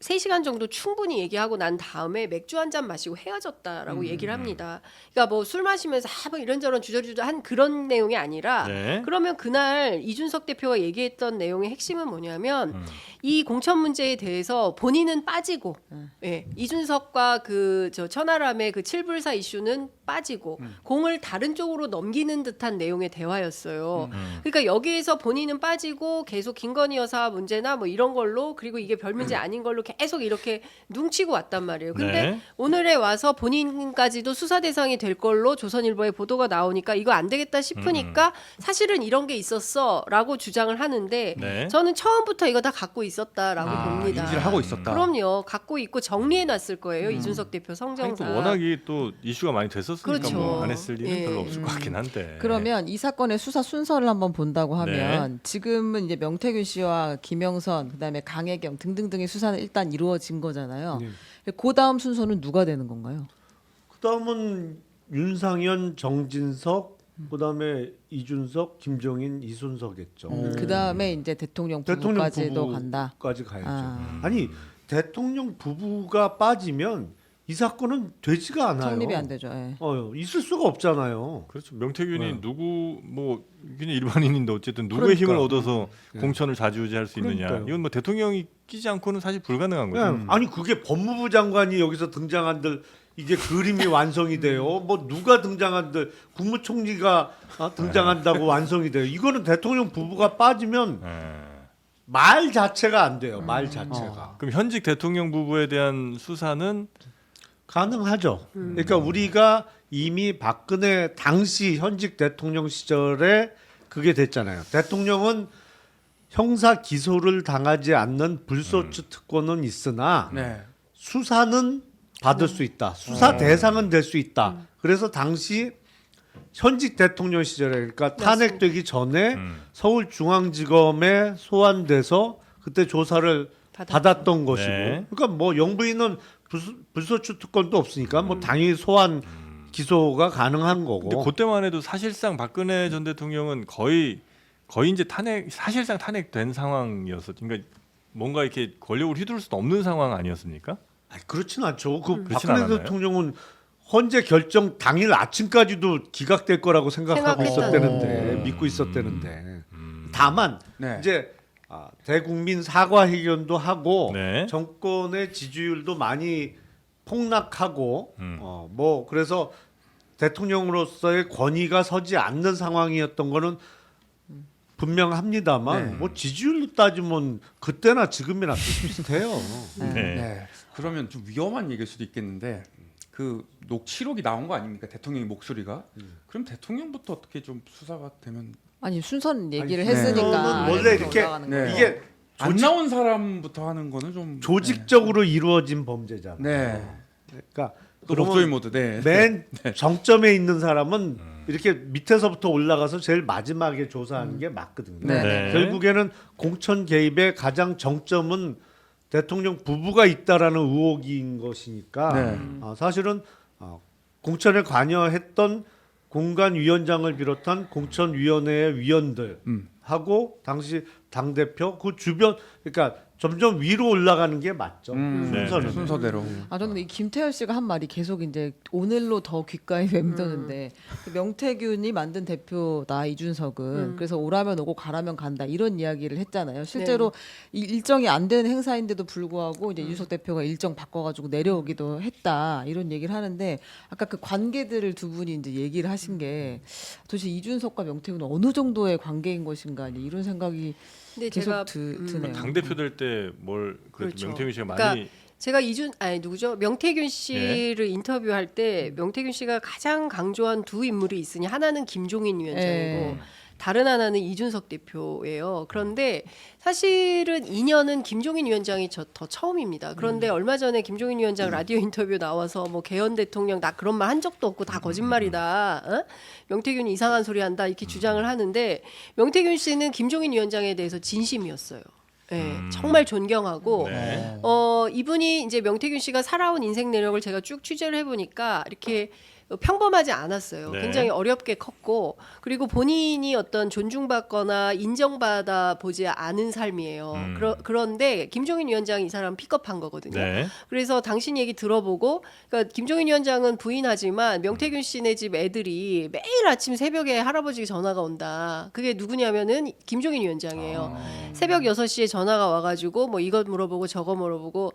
3시간 정도 충분히 얘기하고 난 다음에 맥주 한 잔 마시고 헤어졌다라고 얘기를 합니다. 그러니까 뭐 술 마시면서 뭐 이런저런 주저주저 한 그런 내용이 아니라 네. 그러면 그날 이준석 대표가 얘기했던 내용의 핵심은 뭐냐면 이 공천 문제에 대해서 본인은 빠지고 예, 이준석과 그 저 천하람의 그 7불사 이슈는 빠지고 공을 다른 쪽으로 넘기는 듯한 내용의 대화였어요. 그러니까 여기에서 본인은 빠지고 계속 김건희 여사 문제나 뭐 이런 걸로 그리고 이게 별 문제 아닌 걸로 계속 이렇게 뭉치고 왔단 말이에요. 근데 네. 오늘에 와서 본인까지도 수사 대상이 될 걸로 조선일보에 보도가 나오니까 이거 안 되겠다 싶으니까 사실은 이런 게 있었어라고 주장을 하는데 네. 저는 처음부터 이거 다 갖고 있었다라고 봅니다. 인지를 하고 있었다. 그럼요. 갖고 있고 정리해 놨을 거예요. 이준석 대표 아니, 성정사. 또 워낙에 또 이슈가 많이 됐었으니까 그렇죠. 뭐 안 했을 일은 예. 별로 없을 것 같긴 한데. 그러면 이 사건의 수사 순서를 한번 본다고 하면 지금은 이제 명태균 씨와 김영선 그다음에 강혜경 등등등의 수사는 일단 이루어진 거잖아요. 그 다음 순서는 누가 되는 건가요? 그다음은 윤상현, 정진석, 그다음에 이준석, 김종인, 이순석겠죠. 그 다음에 이제 대통령 대통령 부부까지도 간다. 부부까지 가야죠. 아. 아니 대통령 부부가 빠지면 이 사건은 되지가 않아요. 성립이 안 되죠. 예. 있을 수가 없잖아요. 그렇죠. 명태균이 네. 누구 뭐 그냥 일반인인데 어쨌든 누구의 그러니까. 힘을 얻어서 공천을 좌지우지할 수 있느냐. 그러니까요. 이건 뭐 대통령이 끼지 않고는 사실 불가능한 거죠. 그냥 아니 그게 법무부 장관이 여기서 등장한들 이게 그림이 완성이 돼요. 뭐 누가 등장한들 국무총리가 등장한다고 완성이 돼요. 이거는 대통령 부부가 빠지면 말 자체가 안 돼요. 말 자체가. 그럼 현직 대통령 부부에 대한 수사는 가능하죠. 그러니까 우리가 이미 박근혜 당시 현직 대통령 시절에 그게 됐잖아요. 대통령은 형사 기소를 당하지 않는 불소추 특권은 있으나 네. 수사는 받을 수 있다. 수사 대상은 될 수 있다. 그래서 당시 현직 대통령 시절에 그러니까 탄핵되기 전에 서울중앙지검에 소환돼서 그때 조사를 받았던 것이고 네. 그러니까 뭐 영부인은 불소추 특권도 없으니까 뭐 당연히 소환 기소가 가능한 거고. 근데 그때만 해도 사실상 박근혜 전 대통령은 거의 이제 사실상 탄핵된 상황이었어. 그러니까 뭔가 이렇게 권력을 휘두를 수도 없는 상황 아니었습니까? 아니, 그렇진 않죠. 그 그렇진 박근혜 않았나요? 대통령은 헌재 결정 당일 아침까지도 기각될 거라고 생각하고 있었대는데 믿고 있었대는데 다만 네. 이제 대국민 사과 회견도 하고 네. 정권의 지지율도 많이 폭락하고 뭐 그래서 대통령으로서의 권위가 서지 않는 상황이었던 거는 분명합니다만 네. 뭐 지지율로 따지면 그때나 지금이나 비슷해요. 네. 네. 그러면 좀 위험한 얘기일 수도 있겠는데 그 녹취록이 나온 거 아닙니까? 대통령의 목소리가. 그럼 대통령부터 어떻게 좀 수사가 되면 아니 순서는 얘기를 아니, 했으니까 순서는 원래 이렇게 올라가는 네. 거예요. 이게 안 나온 사람부터 하는 거는 좀 조직적으로 이루어진 범죄잖아. 네. 그러니까 또 목소리 그러면 모드. 네. 맨 정점에 있는 사람은 이렇게 밑에서부터 올라가서 제일 마지막에 조사하는 게 맞거든요. 네. 네. 결국에는 공천 개입의 가장 정점은 대통령 부부가 있다라는 의혹인 것이니까 네. 사실은 공천에 관여했던 공관위원장을 비롯한 공천위원회의 위원들하고 당시 당 대표 그 주변 그러니까 점점 위로 올라가는 게 맞죠. 순서는. 네. 순서대로. 저는 이 김태열 씨가 한 말이 계속 이제 오늘로 더 귓가에 맴도는데 그 명태균이 만든 대표다 이준석은 그래서 오라면 오고 가라면 간다 이런 이야기를 했잖아요. 실제로 이 일정이 안 되는 행사인데도 불구하고 이제 이준석 대표가 일정 바꿔가지고 내려오기도 했다 이런 얘기를 하는데 아까 그 관계들을 두 분이 이제 얘기를 하신 게 도대체 이준석과 명태균은 어느 정도의 관계인 것인가 이런 생각이 근데 계속 제가 드네요. 당 대표 될 때 뭘 그래도 그렇죠. 명태균 씨가 그러니까 많이 제가 누구죠? 명태균 씨를 인터뷰할 때 명태균 씨가 가장 강조한 두 인물이 있으니 하나는 김종인 위원장이고 다른 하나는 이준석 대표예요. 그런데 사실은 2년은 김종인 위원장이 더 처음입니다. 그런데 얼마 전에 김종인 위원장 라디오 인터뷰 나와서 뭐 개헌 대통령 나 그런 말 한 적도 없고 다 거짓말이다. 어? 명태균이 이상한 소리 한다 이렇게 주장을 하는데 명태균 씨는 김종인 위원장에 대해서 진심이었어요. 네, 정말 존경하고 네. 이분이 이제 명태균 씨가 살아온 인생 내력을 제가 쭉 취재를 해보니까 이렇게 평범하지 않았어요. 네. 굉장히 어렵게 컸고 그리고 본인이 어떤 존중받거나 인정받아 보지 않은 삶이에요. 그런데 김종인 위원장이 이 사람 픽업한 거거든요. 네. 그래서 당신 얘기 들어보고 그러니까 김종인 위원장은 부인하지만 명태균 씨네 집 애들이 매일 아침 새벽에 할아버지가 전화가 온다. 그게 누구냐면은 김종인 위원장이에요. 새벽 6시에 전화가 와가지고 뭐 이것 물어보고 저거 물어보고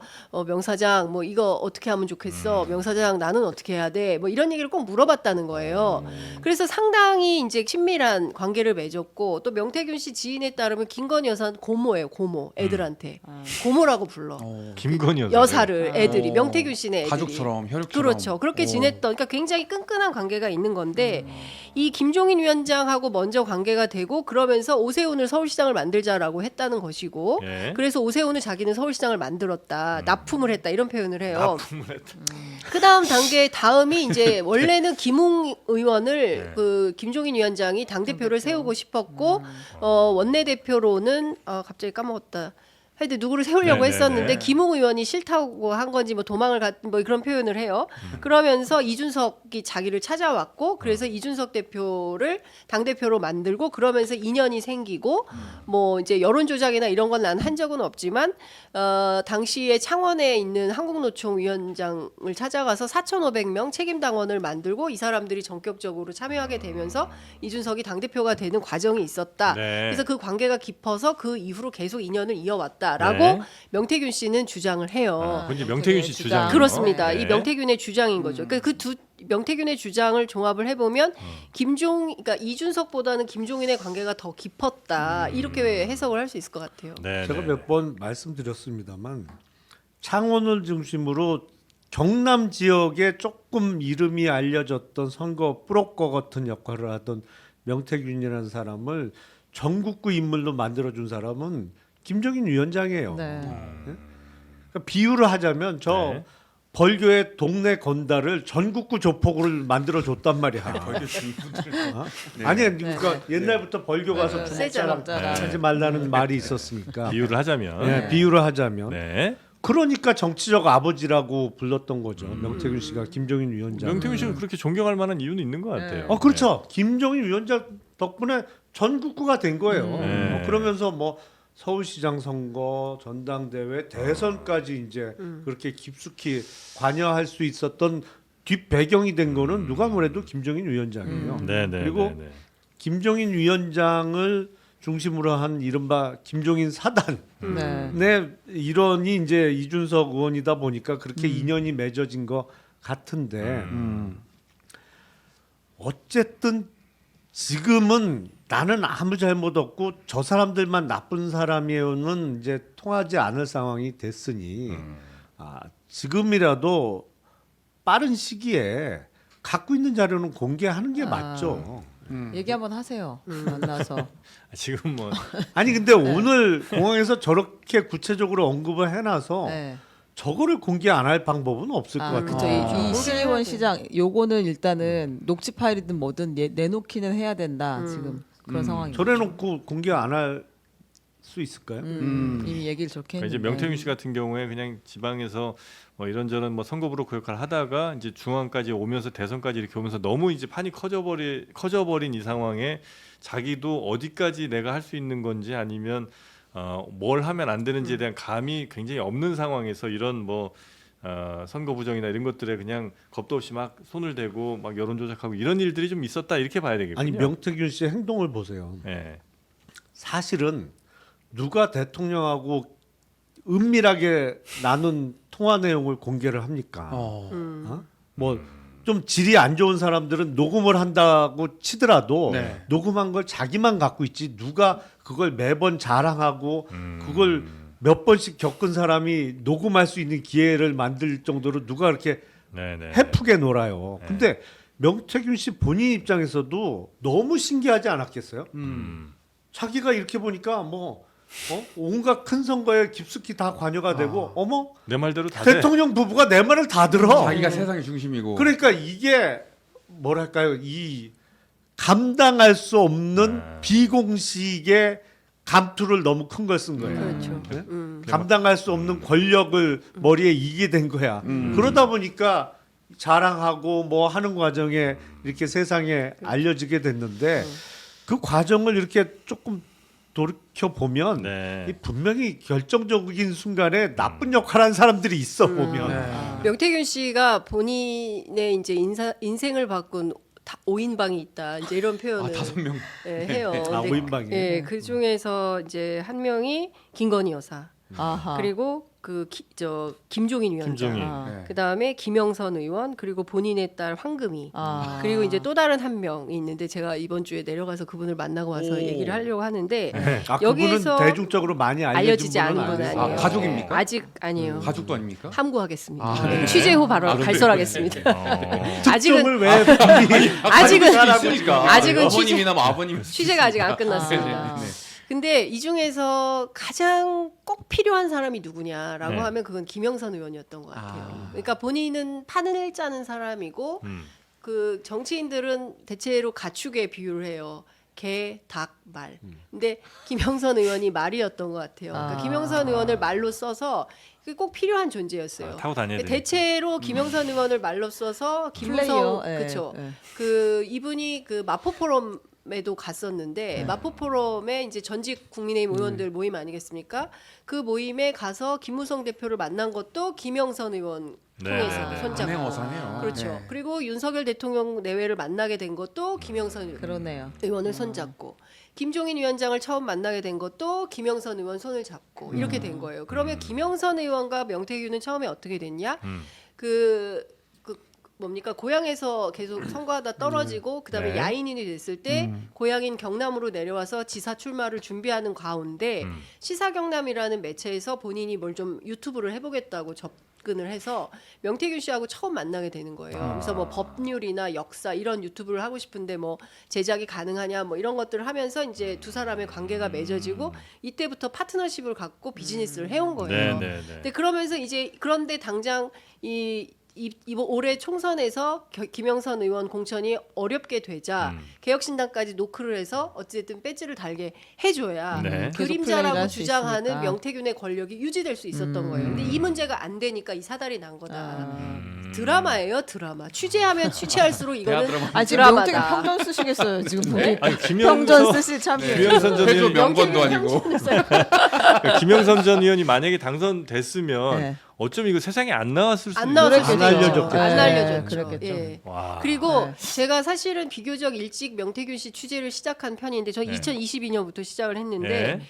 명사장 뭐 이거 어떻게 하면 좋겠어. 명사장 나는 어떻게 해야 돼. 뭐 이런 얘기를 꼭 물어봤다는 거예요. 그래서 상당히 이제 친밀한 관계를 맺었고 또 명태균 씨 지인에 따르면 김건희 여사는 고모예요. 고모 애들한테 고모라고 불러. 김건희 여사를 애들이 명태균 씨네 애들이 가족처럼 혈육처럼. 그렇죠. 그렇게 지냈던 그러니까 굉장히 끈끈한 관계가 있는 건데 이 김종인 위원장하고 먼저 관계가 되고 그러면서 오세훈을 서울시장을 만들자라고 했다는 것이고 예. 그래서 오세훈을 자기는 서울시장을 만들었다. 납품을 했다. 이런 표현을 해요. 납품을 했다. 그다음 단계 다음이 이제 원래는 김웅 의원을 그 김종인 위원장이 당 대표를 세우고 싶었고 원내대표로는 갑자기 까먹었다. 하여튼 누구를 세우려고 네네네. 했었는데 김웅 의원이 싫다고 한 건지 뭐 도망을 뭐 그런 표현을 해요. 그러면서 이준석이 자기를 찾아왔고 그래서 이준석 대표를 당 대표로 만들고 그러면서 인연이 생기고 뭐 이제 여론 조작이나 이런 건 난 한 적은 없지만 당시에 창원에 있는 한국노총 위원장을 찾아가서 4,500명 책임 당원을 만들고 이 사람들이 전격적으로 참여하게 되면서 이준석이 당 대표가 되는 과정이 있었다. 네. 그래서 그 관계가 깊어서 그 이후로 계속 인연을 이어왔다라고 네. 명태균 씨는 주장을 해요. 그건 이제 명태균 씨 주장. 주장. 그렇습니다. 네. 이 명태균의 주장인 거죠. 그러니까 그 두 명태균의 주장을 종합을 해보면 그러니까 이준석보다는 김종인의 관계가 더 깊었다 이렇게 해석을 할 수 있을 것 같아요. 네. 제가 네. 몇 번 말씀드렸습니다만 창원을 중심으로 경남 지역에 조금 이름이 알려졌던 선거 브로커 같은 역할을 하던 명태균이라는 사람을 전국구 인물로 만들어준 사람은 김종인 위원장이에요. 네. 그러니까 비유를 하자면 저 네. 벌교의 동네 건달을 전국구 조폭을 만들어줬단 말이야. 아니 그러니까 옛날부터 벌교 가서 세잖아. 주먹자랑 하지 말라는 말이 있었으니까. 비유를 하자면. 네, 비유를 하자면. 네. 그러니까 정치적 아버지라고 불렀던 거죠. 명태균 씨가 김종인 위원장. 명태균 씨가 그렇게 존경할 만한 이유는 있는 것 같아요. 그렇죠. 김종인 위원장 덕분에 전국구가 된 거예요. 네. 그러면서 뭐 서울시장 선거, 전당대회, 대선까지 이제 그렇게 깊숙이 관여할 수 있었던 뒷 배경이 된 거는 누가 뭐래도 김종인 위원장이에요. 네, 네. 그리고 네, 네. 김종인 위원장을 중심으로 한 이른바 김종인 사단의 네. 일원이 이제 이준석 의원이다 보니까 그렇게 인연이 맺어진 것 같은데 어쨌든 지금은 나는 아무 잘못 없고 저 사람들만 나쁜 사람이에요는 이제 통하지 않을 상황이 됐으니 지금이라도 빠른 시기에 갖고 있는 자료는 공개하는 게 맞죠. 얘기 한번 하세요. 만나서. 지금 뭐 아니 근데 오늘 공항에서 저렇게 구체적으로 언급을 해놔서 네. 저거를 공개 안 할 방법은 없을 것 그쵸. 같아요. 이 시의원 시장 요거는 일단은 녹취 파일이든 뭐든 내놓기는 해야 된다. 지금 그런 상황입니다. 저래놓고 공개 안 할 수 있을까요? 이미 얘기를 저렇게 그러니까 했는데. 이제 명태균 씨 같은 경우에 그냥 지방에서 뭐 이런저런 뭐 선거브로커 역할을 하다가 이제 중앙까지 오면서 대선까지 이렇게 오면서 너무 이제 판이 커져버린 이 상황에 자기도 어디까지 내가 할 수 있는 건지 아니면 뭘 하면 안 되는지에 대한 감이 굉장히 없는 상황에서 이런 뭐 선거 부정이나 이런 것들에 그냥 겁도 없이 막 손을 대고 막 여론 조작하고 이런 일들이 좀 있었다 이렇게 봐야 되겠군요. 아니 명태균 씨의 행동을 보세요. 네. 사실은 누가 대통령하고 은밀하게 나눈 통화 내용을 공개를 합니까? 뭐 좀 질이 안 좋은 사람들은 녹음을 한다고 치더라도 네. 녹음한 걸 자기만 갖고 있지 누가 그걸 매번 자랑하고 그걸 몇 번씩 겪은 사람이 녹음할 수 있는 기회를 만들 정도로 누가 그렇게 네네. 해프게 놀아요. 네. 근데 명태균 씨 본인 입장에서도 너무 신기하지 않았겠어요? 자기가 이렇게 보니까 뭐 온갖 큰 선거에 깊숙이 다 관여가 되고 어머 내 말대로 다 돼. 대통령 부부가 내 말을 다 들어. 자기가 세상의 중심이고. 그러니까 이게 뭐랄까요? 이 감당할 수 없는 비공식의 감투를 너무 큰 걸 쓴 거예요. 그렇죠. 네? 감당할 수 없는 권력을 머리에 이게 된 거야. 그러다 보니까 자랑하고 뭐 하는 과정에 이렇게 세상에 알려지게 됐는데 그 과정을 이렇게 조금 돌이켜 보면 네. 분명히 결정적인 순간에 나쁜 역할한 사람들이 있어 보면. 명태균 씨가 본인의 이제 인생을 바꾼 5인방이 있다. 이제 이런 표현을 5명. 해요. 아, 근데 5인방이. 예, 그 중에서 이제 한 명이 김건희 여사. 아하. 그리고 김종인 위원장. 김종인. 네. 그다음에 김영선 의원 그리고 본인의 딸 황금희. 그리고 이제 또 다른 한 명이 있는데 제가 이번 주에 내려가서 그분을 만나고 와서 얘기를 하려고 하는데 아, 여기에서 그분은 대중적으로 많이 알려지지 않은 분은 분 아니에요. 아니에요. 가족입니까? 아직 아니에요. 가족도 아닙니까? 함구하겠습니다. 아, 네, 네. 취재 후 바로 발설하겠습니다. 아직은 특종을 왜 분이 아직은 어머님이나 뭐 아버님 취재가 아직 안 끝났습니다. 근데 이 중에서 가장 꼭 필요한 사람이 누구냐라고 네. 하면 그건 김영선 의원이었던 것 같아요. 그러니까 본인은 판을 짜는 사람이고 그 정치인들은 대체로 가축에 비유를 해요. 개, 닭, 말. 근데 김영선 의원이 말이었던 것 같아요. 그러니까 김영선 의원을 말로 써서 그게 꼭 필요한 존재였어요. 타고 다녀야 돼. 대체로 김영선 의원을 말로 써서 플레이어. 김무성 예, 그렇죠. 예. 그 이분이 그 마포 포럼에도 갔었는데 마포 포럼에 이제 전직 국민의힘 의원들 모임 아니겠습니까? 그 모임에 가서 김무성 대표를 만난 것도 김영선 의원 통해서 네. 손잡고 안행어사네요. 그렇죠. 네. 그리고 윤석열 대통령 내외를 만나게 된 것도 김영선 그러네요. 의원을 손잡고 김종인 위원장을 처음 만나게 된 것도 김영선 의원 손을 잡고 이렇게 된 거예요. 그러면 김영선 의원과 명태균은 처음에 어떻게 됐냐? 그 뭡니까 고향에서 계속 선거하다 떨어지고 그다음에 네. 야인인이 됐을 때 고향인 경남으로 내려와서 지사 출마를 준비하는 가운데 시사경남이라는 매체에서 본인이 뭘 좀 유튜브를 해보겠다고 접근을 해서 명태균 씨하고 처음 만나게 되는 거예요. 그래서 뭐 법률이나 역사 이런 유튜브를 하고 싶은데 뭐 제작이 가능하냐 뭐 이런 것들을 하면서 이제 두 사람의 관계가 맺어지고 이때부터 파트너십을 갖고 비즈니스를 해온 거예요. 네. 근데 그러면서 이제 그런데 당장 이번 올해 총선에서 김영선 의원 공천이 어렵게 되자 개혁신당까지 노크를 해서 어쨌든 배지를 달게 해줘야 네. 계속 플레이를 그림자라고 할수 주장하는 있으니까. 명태균의 권력이 유지될 수 있었던 거예요. 근데 이 문제가 안 되니까 이 사달이 난 거다. 드라마예요, 드라마. 취재하면 취재할수록 이거는 아 지금 드라마다. 명태균 평전 쓰시겠어요. 지금 보니 아니 평전 쓰실 참이에요. 김영선 전 해조 의원이 명건도 아니고. 그러니까 김영선 전 의원이 만약에 당선됐으면 네. 어쩜 이거 세상에 안 나왔을 수 안 있는 나왔겠죠. 안 알려졌겠죠. 안 네, 알려졌죠. 그랬겠죠. 예. 와. 그리고 네. 제가 사실은 비교적 일찍 명태균 씨 취재를 시작한 편인데 저 네. 2022년부터 시작을 했는데 네.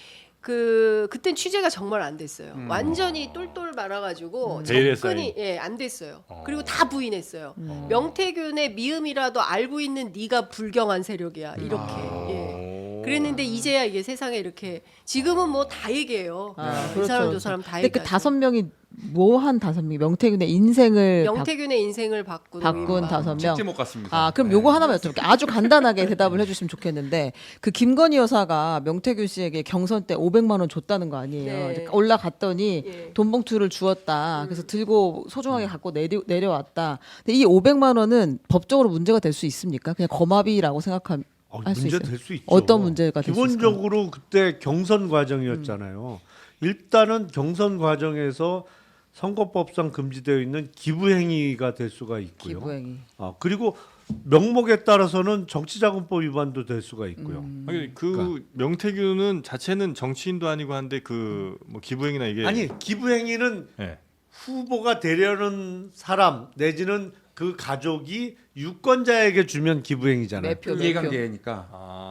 그땐 취재가 정말 안 됐어요. 완전히 똘똘 말아가지고 베일에 접근이 안 됐어요. 그리고 다 부인했어요. 명태균의 미음이라도 알고 있는 네가 불경한 세력이야 이렇게. 예. 그랬는데 이제야 이게 세상에 이렇게 지금은 뭐 다 얘기해요. 이 사람 저 사람 다 근데 그 얘기하죠. 5명이 뭐 한 5명이 명태균의 인생을 명태균의 인생을 바꾼 바꾼 오인방. 5명. 직제 못 갔습니다. 아, 그럼 요거 하나만 여쭤볼게요. 아주 간단하게 대답을 해주시면 좋겠는데 그 김건희 여사가 명태균 씨에게 경선 때 500만 원 줬다는 거 아니에요? 네. 이제 올라갔더니 예. 돈 봉투를 주었다. 그래서 들고 소중하게 갖고 내려왔다. 근데 이 500만 원은 법적으로 문제가 될 수 있습니까? 그냥 거마비라고 생각하면 할 수 문제 있어요? 될 수 있죠. 어떤 문제가 될 수 있을까요? 기본적으로 그때 경선 과정이었잖아요. 일단은 경선 과정에서 선거법상 금지되어 있는 기부 행위가 될 수가 있고요. 기부행위. 그리고 명목에 따라서는 정치자금법 위반도 될 수가 있고요. 아니, 그 명태균은 자체는 정치인도 아니고 한데 그 뭐 기부행위나 이게 아니 기부 행위는 예. 후보가 되려는 사람 내지는 그 가족이 유권자에게 주면 기부 행위잖아요. 매표. 이해관계니까.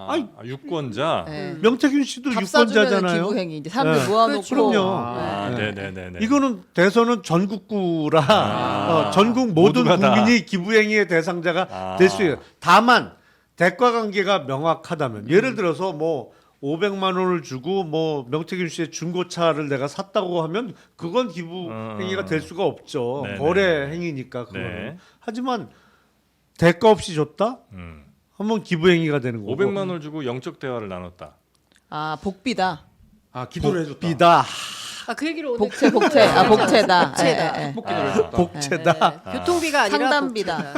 아이, 유권자. 네. 명태균 씨도 밥 사주면 유권자잖아요. 기부행위. 이제 사람들 네. 모아놓고. 그럼요. 네, 네, 네, 네. 이거는 대선은 전국구라 전국 모든 모두가 다. 국민이 기부행위의 대상자가 될 수 있어요. 다만 대가 관계가 명확하다면 예를 들어서 뭐 500만 원을 주고 뭐 명태균 씨의 중고차를 내가 샀다고 하면 그건 기부 행위가 될 수가 없죠. 네네. 거래 행위니까 그거는. 네. 하지만 대가 없이 줬다? 음. 한번 기부 행위가 되는 거고. 500만 원을 주고 영적 대화를 나눴다. 아 복비다. 기도를 해줬다. 복비다. 그 얘기를 오늘 복채. 복채다. 복채다. 예, 예. 복기도를 해줬다. 복채다. 교통비가 아니라 상담비다.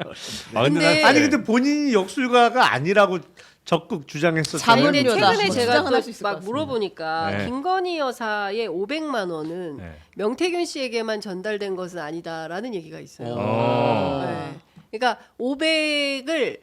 복채다. 근데 아니 근데 본인이 역술가가 아니라고 적극 주장했었잖아요. 근데 자문료다. 최근에 뭐 제가 주장은 할수 있을 것 막 같습니다. 물어보니까 네. 김건희 여사의 500만 원은 네. 명태균 씨에게만 전달된 것은 아니다라는 얘기가 있어요. 어. 네. 그러니까 500을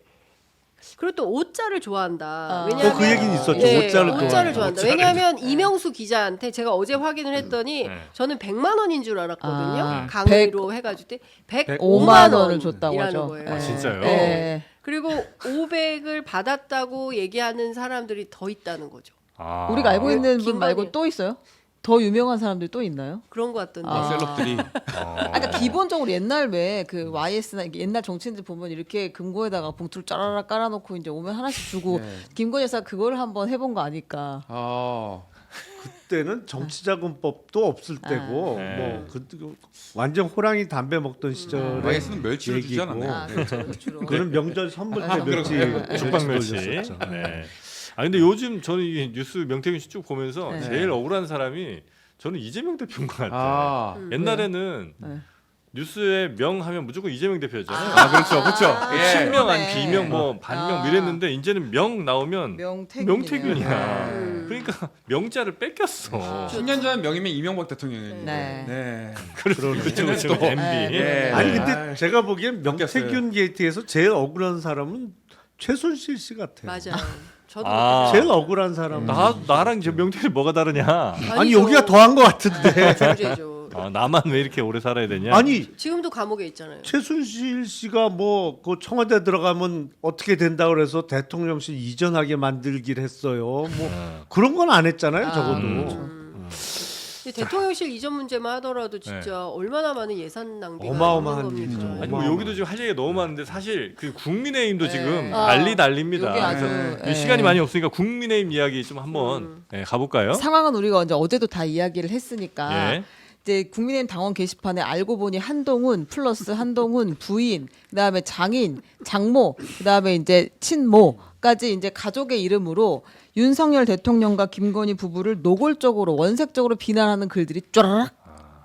그리고 또 오자를 좋아한다. 또 왜냐하면 그 얘기는 있었죠. 네, 오자를 오자를 좋아한다. 좋아한다. 왜냐하면 이명수 기자한테 제가 어제 확인을 했더니 네. 저는 100만 원인 줄 알았거든요. 아, 강의로 해가지고 105만 5만 원을 줬다고 원이라는 하죠. 거예요. 아, 진짜요? 네. 그리고 500을 받았다고 얘기하는 사람들이 더 있다는 거죠. 아. 우리가 알고 있는 분 김건희. 말고 또 있어요? 더 유명한 사람들 또 있나요? 그런 것 같던데. 셀럽들이. 그러니까 기본적으로 옛날 왜 그 YS나 옛날 정치인들 보면 이렇게 금고에다가 봉투를 짜라락 깔아놓고 이제 오면 하나씩 주고 네. 김건희 여사 그걸 한번 해본 거 아닐까? 그때는 정치자금법도 없을 때고 네. 뭐 완전 호랑이 담배 먹던 시절에 YS는 멸치를 주지 얘기고. 않았나요? 아 그렇죠, 주로. 그는 명절 선물 때 멸치 죽방 멸치. 돌렸었죠. 네. 아 근데 요즘 저는 이 뉴스 명태균 씨 쭉 보면서 네. 제일 억울한 사람이 저는 이재명 대표인 것 같아요. 옛날에는 네. 뉴스에 명하면 무조건 이재명 대표였잖아요. 그렇죠, 그렇죠. 친명 아니 그러네. 비명 뭐 반명 이랬는데 이제는 명 나오면 명태균이야. 음. 그러니까 명자를 뺏겼어. 10년 전 명이면 이명박 대통령이었는데. 네. 네. 그렇죠. 또. MB. 네. 아니 근데 제가 보기엔 명태균 게이트에서 제일 억울한 사람은 최순실 씨 같아요. 맞아요. 저도 아. 제일 억울한 사람. 나랑 저 명태균 뭐가 다르냐? 아니 여기가 더한 것 같은데. 존재죠. 나만 왜 이렇게 오래 살아야 되냐? 아니 지금도 감옥에 있잖아요. 최순실 씨가 뭐 그 청와대 들어가면 어떻게 된다 그래서 대통령실 이전하게 만들기를 했어요. 뭐 그런 건 안 했잖아요. 적어도. 근데 대통령실 이전 문제만 하더라도 진짜 얼마나 많은 예산 낭비가 어마어마한 있는 일이죠. 겁니까? 아니 뭐 여기도 지금 할 얘기가 너무 많은데 사실 그 국민의힘도 지금 아, 난립니다. 여기 아주, 그래서 예. 시간이 많이 없으니까 국민의힘 이야기 좀 한번 가볼까요? 상황은 우리가 이제 어제도 다 이야기를 했으니까 예. 이제 국민의힘 당원 게시판에 알고 보니 한동훈 플러스 한동훈 부인, 그다음에 장인, 장모, 그다음에 이제 친모까지 이제 가족의 이름으로 윤석열 대통령과 김건희 부부를 노골적으로 원색적으로 비난하는 글들이 쫘라락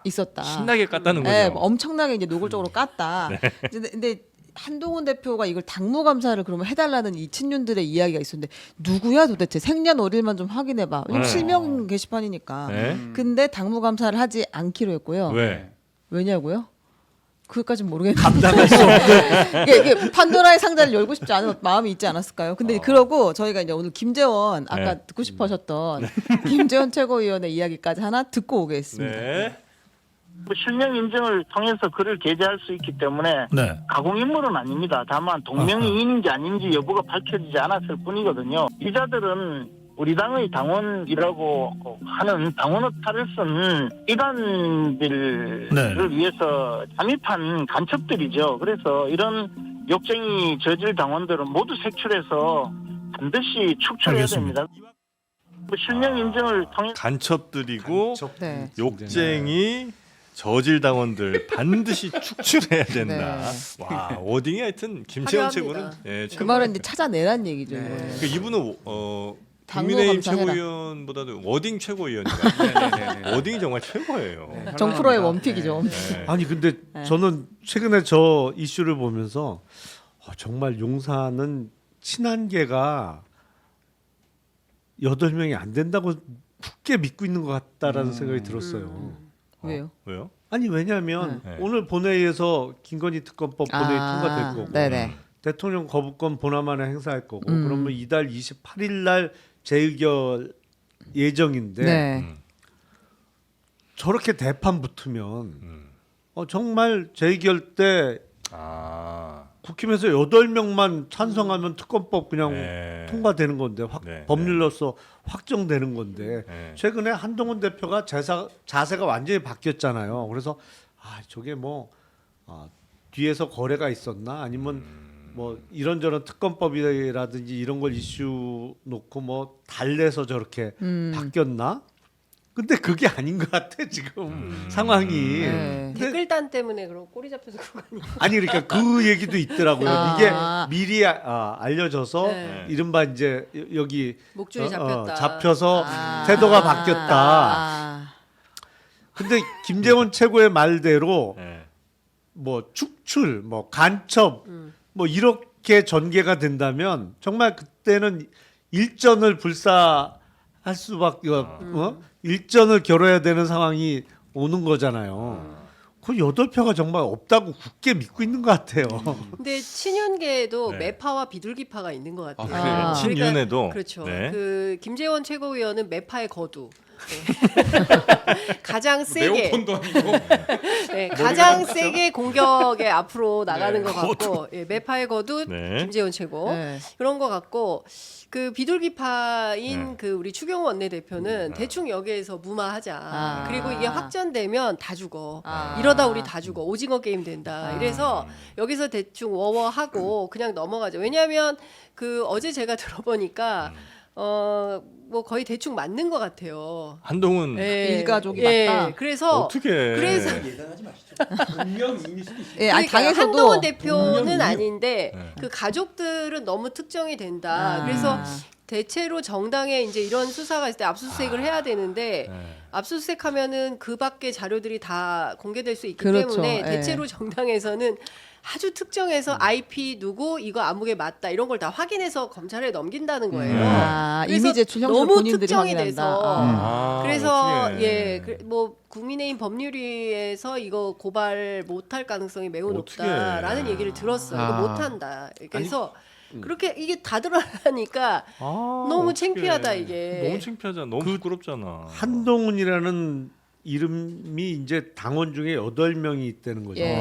있었다. 신나게 깠다는 거죠. 네, 엄청나게 이제 노골적으로 깠다. 근데 한동훈 대표가 이걸 당무감사를 그러면 해달라는 이 친윤들의 이야기가 있었는데 누구야 도대체 생년월일만 좀 확인해봐. 왜냐면 네. 실명 게시판이니까. 네. 근데 당무감사를 하지 않기로 했고요. 왜? 왜냐고요? 그것까진 모르겠는데. 감당할 수 없는. 이게 판도라의 상자를 열고 싶지 않은 마음이 있지 않았을까요? 근데 그러고 저희가 이제 오늘 김재원 아까 네. 듣고 싶어 하셨던 김재원 최고위원의 이야기까지 하나 듣고 오겠습니다. 네. 실명 인증을 통해서 글을 게재할 수 있기 때문에 가공인물은 아닙니다. 다만 동명이인인지 아닌지 여부가 밝혀지지 않았을 뿐이거든요. 이자들은 우리 당의 당원이라고 하는 당원 오타를 쓴 일반들을 위해서 잠입한 간첩들이죠. 그래서 이런 욕쟁이 저질 당원들은 모두 색출해서 반드시 축출해야 됩니다. 실명 인증을 통해 간첩들이고 네. 욕쟁이 저질 당원들 반드시 축출해야 된다. 네. 와 워딩이 하여튼 김재원 화려합니다. 최고는 예, 그 말은 이제 찾아내란 얘기죠. 그러니까 이분은 당무 국민의힘 감사해라. 최고위원보다도 워딩 최고위원이가 워딩이 정말 최고예요. 정프로의 원픽이죠. 원픽. 네. 아니 근데 저는 최근에 저 이슈를 보면서 정말 용산은 친한계가 8명이 안 된다고 굳게 믿고 있는 것 같다라는 생각이 들었어요. 왜요? 왜요? 아니 왜냐하면 네. 오늘 본회의에서 김건희 특검법 본회의 통과될 거고 네네. 대통령 거부권 본화만에 행사할 거고 그러면 이달 28일 날 재의결 예정인데 네. 저렇게 대판 붙으면 정말 재의결 때 아. 국힘에서 8명만 찬성하면 특검법 그냥 네. 통과되는 건데 네, 법률로서 확정되는 건데 네. 최근에 한동훈 대표가 자세가 완전히 바뀌었잖아요. 그래서 저게 뭐 뒤에서 거래가 있었나 아니면 뭐 이런저런 특검법이라든지 이런 걸 이슈 놓고 뭐 달래서 저렇게 바뀌었나? 근데 그게 아닌 것 같아 지금 상황이. 네. 근데 댓글단 때문에 그런 꼬리 잡혀서 그런 거 아니에요? 아니 그러니까 그 얘기도 있더라고요. 이게 미리 알려져서 네. 이른바 이제 여기 목줄이 잡혔다. 잡혀서 태도가 바뀌었다. 근데 김재원 최고의 말대로 네. 뭐 축출, 뭐 간첩, 뭐 이렇게 전개가 된다면 정말 그때는 일전을 불사할 수밖에 일전을 겨뤄야 되는 상황이 오는 거잖아요. 그 8표가 정말 없다고 굳게 믿고 있는 것 같아요. 근데 친윤계에도 네. 매파와 비둘기파가 있는 것 같아요. 그래요? 아. 친윤에도. 그렇죠. 네. 그 김재원 최고위원은 매파의 거두. 네. 가장 세게 네오콘도 아니고 네, 가장 세게 공격에 앞으로 나가는 네, 것 같고 예, 매파의 거두 네. 김재원 최고 네. 그런 것 같고 그 비둘기파인 네. 그 우리 추경호 원내대표는 대충 여기에서 무마하자. 그리고 이게 확전되면 다 죽어. 이러다 우리 다 죽어. 오징어 게임 된다. 이래서 여기서 대충 워워하고 그냥 넘어가죠. 왜냐하면 그 어제 제가 들어보니까 뭐 거의 대충 맞는 것 같아요. 한동훈 예. 일가족이 예. 맞다? 그래서 어떻게? 그래서 예, 아니 그러니까 당에서도 한동훈 대표는 아닌데 네. 그 가족들은 너무 특정이 된다. 그래서 대체로 정당에 이제 이런 수사가 있을 때 압수수색을 해야 되는데 네. 압수수색하면은 그 밖에 자료들이 다 공개될 수 있기 그렇죠. 때문에 예. 대체로 정당에서는 아주 특정해서 IP 누구 이거 아무게 맞다 이런 걸 다 확인해서 검찰에 넘긴다는 거예요. 이미 제출 형식을 너무 본인들이 특정이 확인한다. 돼서 아, 그래서 어떡해. 예, 뭐 국민의힘 법률위에서 이거 고발 못할 가능성이 매우 어떡해. 높다라는 얘기를 들었어요. 이거 못한다. 그래서 그렇게 이게 다 드러나니까 너무 어떡해. 창피하다 이게. 너무 창피하잖아. 너무 부끄럽잖아. 한동훈이라는 이름이 이제 당원 중에 8명이 있다는 거죠. 예.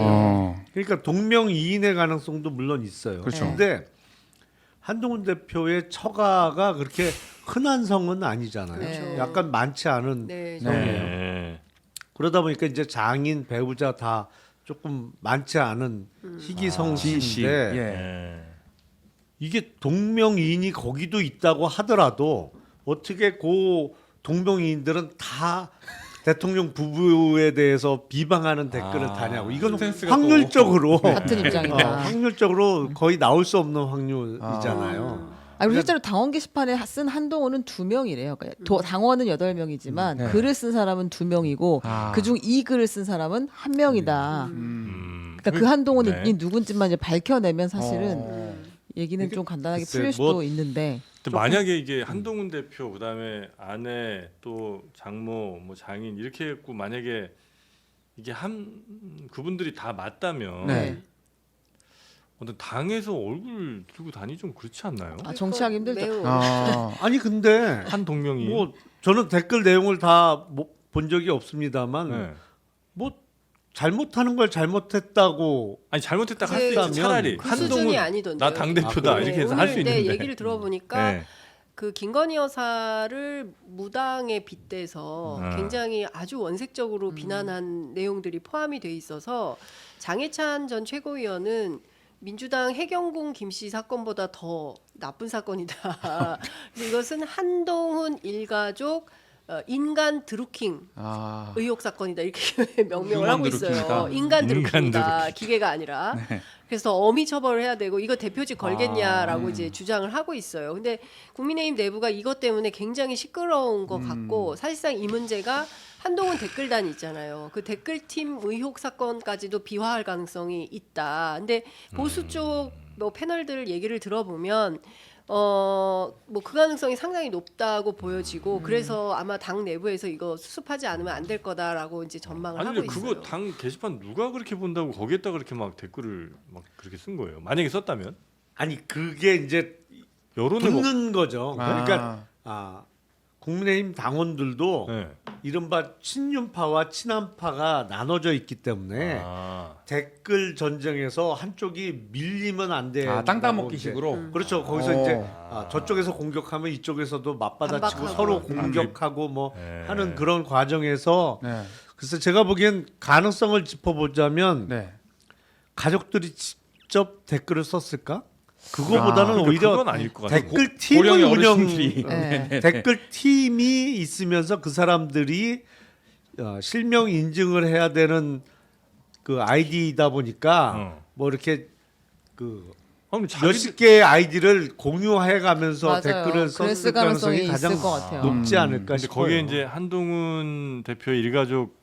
그러니까 동명이인의 가능성도 물론 있어요. 그렇죠. 근데 한동훈 대표의 처가가 그렇게 흔한 성은 아니잖아요. 그렇죠. 약간 많지 않은 네. 성이에요. 네. 그러다 보니까 이제 장인 배우자 다 조금 많지 않은 희귀성씨인데 진씨. 예. 네. 이게 동명이인이 거기도 있다고 하더라도 어떻게 그 동명이인들은 다 대통령 부부에 대해서 비방하는 댓글을 다냐고. 이건 센스가 확률적으로 같은 입장이다. 확률적으로 거의 나올 수 없는 확률이잖아요. 그리고 실제로 당원 게시판에 쓴 한동훈은 2명이래요. 그러니까 당원은 8명이지만 네. 글을 쓴 사람은 2명이고 그중 이 글을 쓴 사람은 1명이다. 그러니까 그 한동훈이 네. 누군지만 이제 밝혀내면 사실은 얘기는 좀 간단하게 글쎄, 풀릴 수도 뭐 있는데 근데 만약에 이게 한동훈 대표 그다음에 아내 또 장모 뭐 장인 이렇게 했고 만약에 이게 그분들이 다 맞다면 네. 근데 당에서 얼굴 들고 다니 좀 그렇지 않나요? 정치하기 힘들죠. 매우 아니 근데 한 동명이 뭐 저는 댓글 내용을 다 본 적이 없습니다만 네. 뭐 잘못하는 걸 잘못했다고 아니 잘못했다 할 수 했다면 있지 차라리 그 수준이 한동훈 아니던데. 나 당 대표다 이렇게 해서 할 수 오늘 있는데 얘기를 들어보니까 네. 그 김건희 여사를 무당에 빗대서 굉장히 아주 원색적으로 비난한 내용들이 포함이 돼 있어서 장해찬 전 최고위원은 민주당 해경공 김씨 사건보다 더 나쁜 사건이다. 그래서 이것은 한동훈 일가족 인간 드루킹 의혹 사건이다 이렇게 명명을 하고 있어요. 드루킹이다. 인간 드루킹이다. 드루킹. 기계가 아니라. 그래서 어미 처벌을 해야 되고 이거 대표직 걸겠냐라고 이제 주장을 하고 있어요. 근데 국민의힘 내부가 이것 때문에 굉장히 시끄러운 것 같고 사실상 이 문제가 한동훈 댓글단이 있잖아요. 그 댓글팀 의혹 사건까지도 비화할 가능성이 있다. 근데 보수 쪽 뭐 패널들 얘기를 들어보면 뭐 그 가능성이 상당히 높다고 보여지고 그래서 아마 당 내부에서 이거 수습하지 않으면 안 될 거다라고 이제 전망을 아니 하고 근데 있어요. 그거 당 게시판 누가 그렇게 본다고 거기에다 그렇게 막 댓글을 막 그렇게 쓴 거예요. 만약에 썼다면 아니 그게 이제 여론을 붙는 거죠. 그러니까 아. 국민의힘 당원들도 네. 이른바 친윤파와 친한파가 나눠져 있기 때문에 댓글 전쟁에서 한쪽이 밀리면 안 돼. 땅 따먹기식으로. 그렇죠. 거기서 이제 저쪽에서 공격하면 이쪽에서도 맞받아치고 반박하고. 서로 공격하고 뭐 네. 하는 그런 과정에서 네. 그래서 제가 보기엔 가능성을 짚어보자면 네. 가족들이 직접 댓글을 썼을까? 그거보다는 근데 오히려 그건 아닐 것 같아요. 댓글 팀을 고령의 운영 어르신들이. 네. 댓글 팀이 있으면서 그 사람들이 실명 인증을 해야 되는 그 아이디이다 보니까 뭐 이렇게 그 아니, 자기들- 몇십 개의 아이디를 공유해가면서 맞아요. 댓글을 썼을 그랬을 가능성이 가능성이 가장 있을 것 같아요. 높지 않을까 근데 싶어요. 거기에 이제 한동훈 대표의 일가족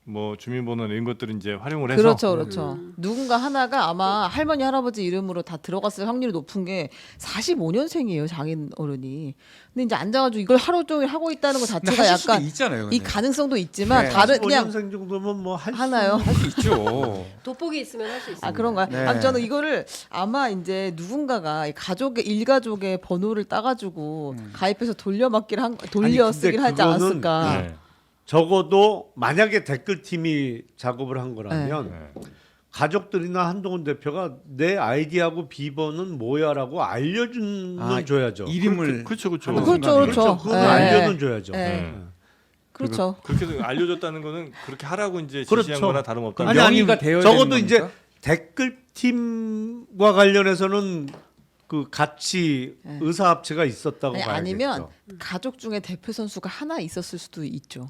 뭐 주민번호 이런 것들을 이제 활용을 해서 그렇죠, 그렇죠. 누군가 하나가 아마 할머니 할아버지 이름으로 다 들어갔을 확률이 높은 게 45년생이에요 장인 어른이. 근데 이제 앉아가지고 이걸 하루 종일 하고 있다는 것 근데 자체가 하실 수도 약간 있잖아요. 이 가능성도 있지만 네. 다른 그냥 5년생 정도면 뭐 하나요? 할수 있죠. 돋보기 있으면 할 수 있어요. 아 그런가요? 네. 아무튼 저는 이거를 아마 이제 누군가가 이 가족의 일가족의 번호를 따가지고 가입해서 돌려 쓰기를 근데 하지 그거는 않았을까? 네. 적어도 만약에 댓글 팀이 작업을 한 거라면 네. 가족들이나 한동훈 대표가 내 아이디하고 비번은 뭐야라고 알려주는 줘야죠. 이름을 그렇죠, 그렇죠. 하는 그렇죠, 순간에. 그렇죠. 그건 네. 알려는 줘야죠. 네. 네. 그렇죠. 그렇게 해서 알려줬다는 거는 그렇게 하라고 이제 그렇죠. 지시한 거나 다름없다. 아니, 명의가 되어야 적어도 되는 이제 겁니까? 댓글 팀과 관련해서는 그 같이 네. 의사 합체가 있었다고 아니, 봐야겠죠. 아니면 가족 중에 대표 선수가 하나 있었을 수도 있죠.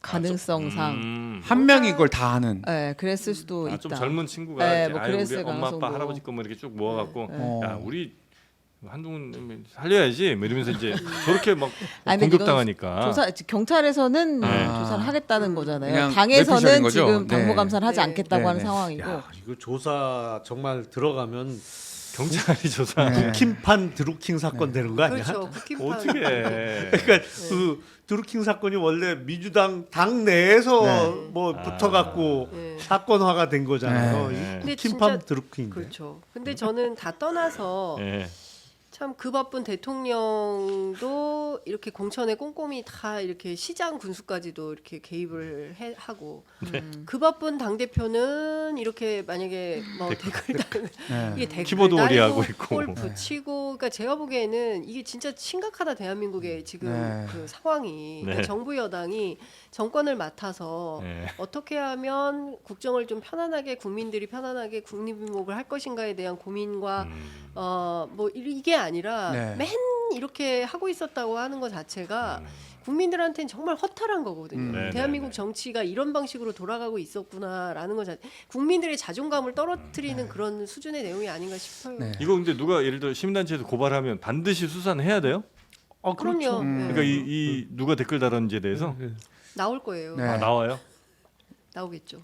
가능성상. 한 명이 그걸 다 하는. 네, 그랬을 수도 있다. 좀 젊은 친구가 네, 이제 뭐 아유, 우리 그랬을 엄마 아빠 가능성도. 할아버지 거뭐 이렇게 쭉 모아갖고 네. 야 우리 한동훈 살려야지 뭐 이러면서 이제 저렇게 막 아니, 근데 공격당하니까 조사 경찰에서는 네. 조사를 하겠다는 거잖아요. 그냥 당에서는 뇌피셜인 거죠? 지금 네. 당무 감사를 하지 네. 않겠다고 네, 하는 네. 상황이고. 야, 이거 조사 정말 들어가면 경찰이 조사 네. 쿠킹판 드루킹 사건 되는 거 아니야? 그렇죠. 쿠킹판. 어떻게 해? 그러니까 그 드루킹 사건이 원래 민주당 당 내에서 네. 뭐 붙어갖고 네. 사건화가 된 거잖아요. 네. 근데 쿠킹판 진짜 드루킹인데. 그렇죠. 근데 저는 다 떠나서 예. 참 그 바쁜 대통령도 이렇게 공천에 꼼꼼히 다 이렇게 시장 군수까지도 이렇게 개입을 하고 그 바쁜 당 대표는 이렇게 만약에 뭐 댓글 네. 이게 댓글 키보드 달고 오리하고 있고. 골 붙이고 그러니까 제가 보기에는 이게 진짜 심각하다 대한민국의 지금 네. 그 상황이 그러니까 네. 정부 여당이 정권을 맡아서 예. 어떻게 하면 국정을 좀 편안하게 국민들이 편안하게 국립목을 할 것인가에 대한 고민과 뭐 이게 아니라 네. 맨 이렇게 하고 있었다고 하는 것 자체가 국민들한테는 정말 허탈한 거거든요. 네, 대한민국 네, 네. 정치가 이런 방식으로 돌아가고 있었구나라는 것 자체, 국민들의 자존감을 떨어뜨리는 그런 수준의 내용이 아닌가 싶어요. 네. 이거 근데 누가 예를 들어 시민단체에서 고발하면 반드시 수사는 해야 돼요? 그럼요. 네. 그러니까 이 누가 댓글 달았는지에 대해서 나올 거예요. 네. 나와요? 나오겠죠.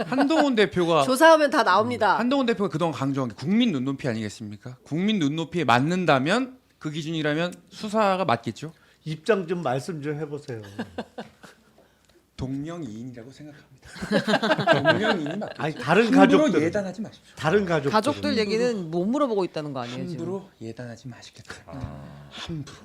한동훈 대표가 조사하면 다 나옵니다. 한동훈 대표가 그동안 강조한 게 국민 눈높이 아니겠습니까? 국민 눈높이에 맞는다면 그 기준이라면 수사가 맞겠죠. 입장 좀 말씀 좀 해보세요. 동명이인이라고 생각합니다. 동명이인이 맞겠죠. 아니 다른 함부로 가족들 예단하지 마십시오. 다른 가족들 가족들 얘기는 못 물어보고 있다는 거 아니에요 지금? 함부로 예단하지 마시겠다. 함부로.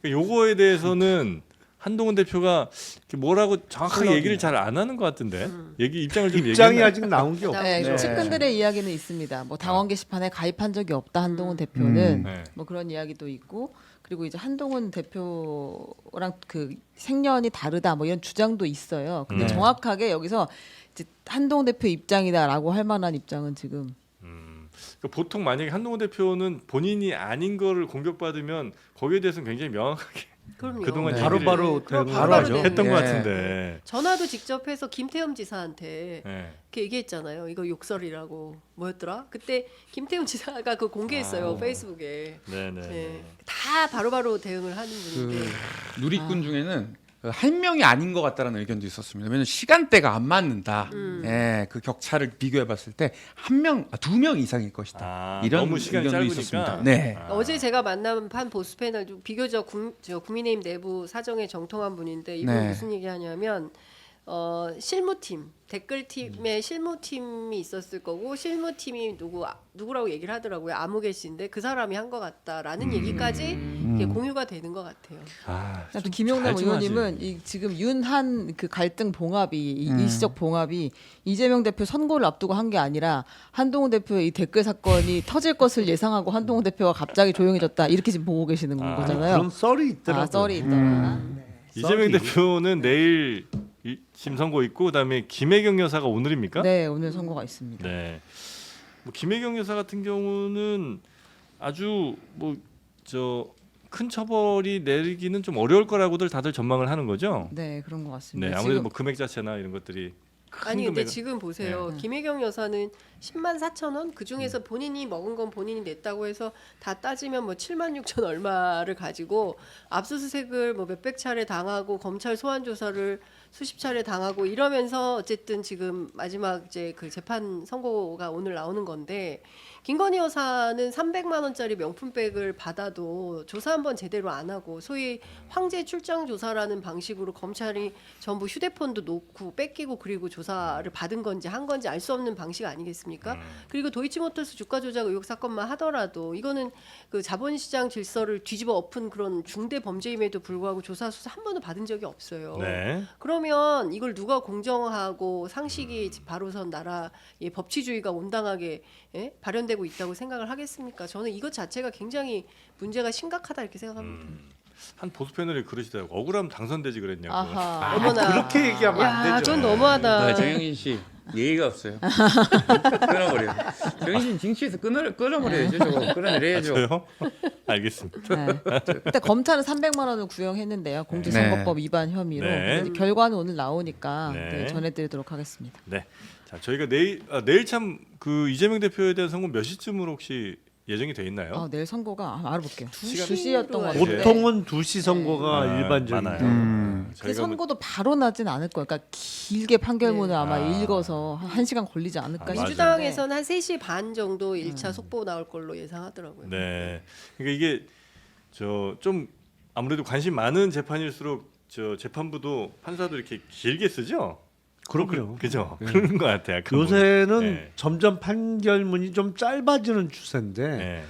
요거에 대해서는 한동훈 대표가 이렇게 뭐라고 정확하게 설렁이야. 얘기를 잘 안 하는 것 같은데 입장을 좀 입장이 얘기했나요? 아직 나온 게 없어요. 네, 네. 측근들의 이야기는 있습니다. 뭐 당원 게시판에 가입한 적이 없다 한동훈 대표는 네. 뭐 그런 이야기도 있고 그리고 이제 한동훈 대표랑 그 생년이 다르다 뭐 이런 주장도 있어요. 근데 네. 정확하게 여기서 이제 한동훈 대표 입장이다라고 할 만한 입장은 지금 그러니까 보통 만약에 한동훈 대표는 본인이 아닌 거를 공격받으면 거기에 대해서는 굉장히 명확하게 그럼요. 그동안 네. 얘기를 바로바로 그럼 대응을 바로바로 하죠. 되는 했던 것 네. 같은데 전화도 직접 해서 김태흠 지사한테 예. 이렇게 얘기했잖아요. 이거 욕설이라고 뭐였더라? 그때 김태흠 지사가 그 공개했어요 페이스북에. 네네. 네. 다 바로바로 대응을 하는 분인데. 그 누리꾼 중에는 한 명이 아닌 것 같다라는 의견도 있었습니다. 왜냐하면 시간대가 안 맞는다. 예, 그 격차를 비교해봤을 때 두 명 이상일 것이다. 이런 너무 시간이 의견도 짧으니까. 있었습니다. 네. 어제 제가 만난 판 보수 패널 중 비교적 국민의힘 내부 사정에 정통한 분인데 이분 네. 무슨 얘기하냐면 실무팀 댓글팀에 실무팀이 있었을 거고 실무팀이 누구라고 얘기를 하더라고요. 아무개 씨인데 그 사람이 한 것 같다라는 얘기까지 이게 공유가 되는 것 같아요. 또 김용남 잘 좀 의원님은 하지. 이 지금 윤한 그 갈등 봉합이 이 일시적 봉합이 이재명 대표 선거를 앞두고 한 게 아니라 한동훈 대표의 이 댓글 사건이 터질 것을 예상하고 한동훈 대표가 갑자기 조용해졌다 이렇게 지금 보고 계시는 거잖아요. 그런 썰이 있더라고요. 썰이 있더라. 이재명 썰이. 대표는 내일 1심 선고 있고 그다음에 김혜경 여사가 오늘입니까? 네, 오늘 선거가 있습니다. 네. 뭐 김혜경 여사 같은 경우는 아주 큰 처벌이 내리기는 좀 어려울 거라고들 다들 전망을 하는 거죠. 네, 그런 것 같습니다. 네, 아무래도 지금 뭐 금액 자체나 이런 것들이 큰 아니 근데 금액은- 지금 보세요. 네. 김혜경 여사는 10만 4천 원, 그 중에서 본인이 먹은 건 본인이 냈다고 해서 다 따지면 뭐 7만 6천 얼마를 가지고 압수수색을 뭐 몇백 차례 당하고 검찰 소환 조사를 수십 차례 당하고 이러면서 어쨌든 지금 마지막 이제 그 재판 선고가 오늘 나오는 건데 김건희 여사는 300만 원짜리 명품백을 받아도 조사 한번 제대로 안 하고 소위 황제 출장 조사라는 방식으로 검찰이 전부 휴대폰도 놓고 뺏기고 그리고 조사를 받은 건지 한 건지 알 수 없는 방식 아니겠습니까? 그리고 도이치모터스 주가 조작 의혹 사건만 하더라도 이거는 그 자본시장 질서를 뒤집어 엎은 그런 중대 범죄임에도 불구하고 조사 수사 한 번도 받은 적이 없어요. 네. 그러면 이걸 누가 공정하고 상식이 바로 선 나라의 법치주의가 온당하게 발현되고 있다고 생각을 하겠습니까? 저는 이것 자체가 굉장히 문제가 심각하다 이렇게 생각합니다. 한 보수 패널이 그러시더라고. 억울하면 당선되지 그랬냐고. 아하. 어머나. 그렇게 얘기하면 안 야, 되죠. 전 너무하다. 정영진 씨 예의가 없어요. 끊어버려. 정영진 징치에서 끊어버려야죠. 저거 끊어내려야죠. 저요? 알겠습니다. 네. 일단 검찰은 300만 원을 구형했는데요. 공직선거법 위반 혐의로. 네. 근데 결과는 오늘 나오니까 네. 네, 전해드리도록 하겠습니다. 네. 자, 저희가 내일 참 그 이재명 대표에 대한 선거 몇 시쯤으로 혹시 예정이 돼 있나요? 내일 선거가 알아볼게요. 시간- 2시였던 것 네. 같아요. 보통은 2시 선거가 일반적이에요. 많아요. 그 저희가 뭐- 선고도 바로 나진 않을 거예요. 그러니까 길게 판결문을 네. 아마 아. 읽어서 1시간 걸리지 않을까 맞아요. 싶은데. 민주당에서는 한 3시 반 정도 1차 속보 나올 걸로 예상하더라고요. 네. 그러니까 이게 좀 아무래도 관심 많은 재판일수록 재판부도 판사도 이렇게 길게 쓰죠. 그렇군요. 그죠? 그런 것 같아요. 약간 요새는 네. 점점 판결문이 좀 짧아지는 추세인데 네.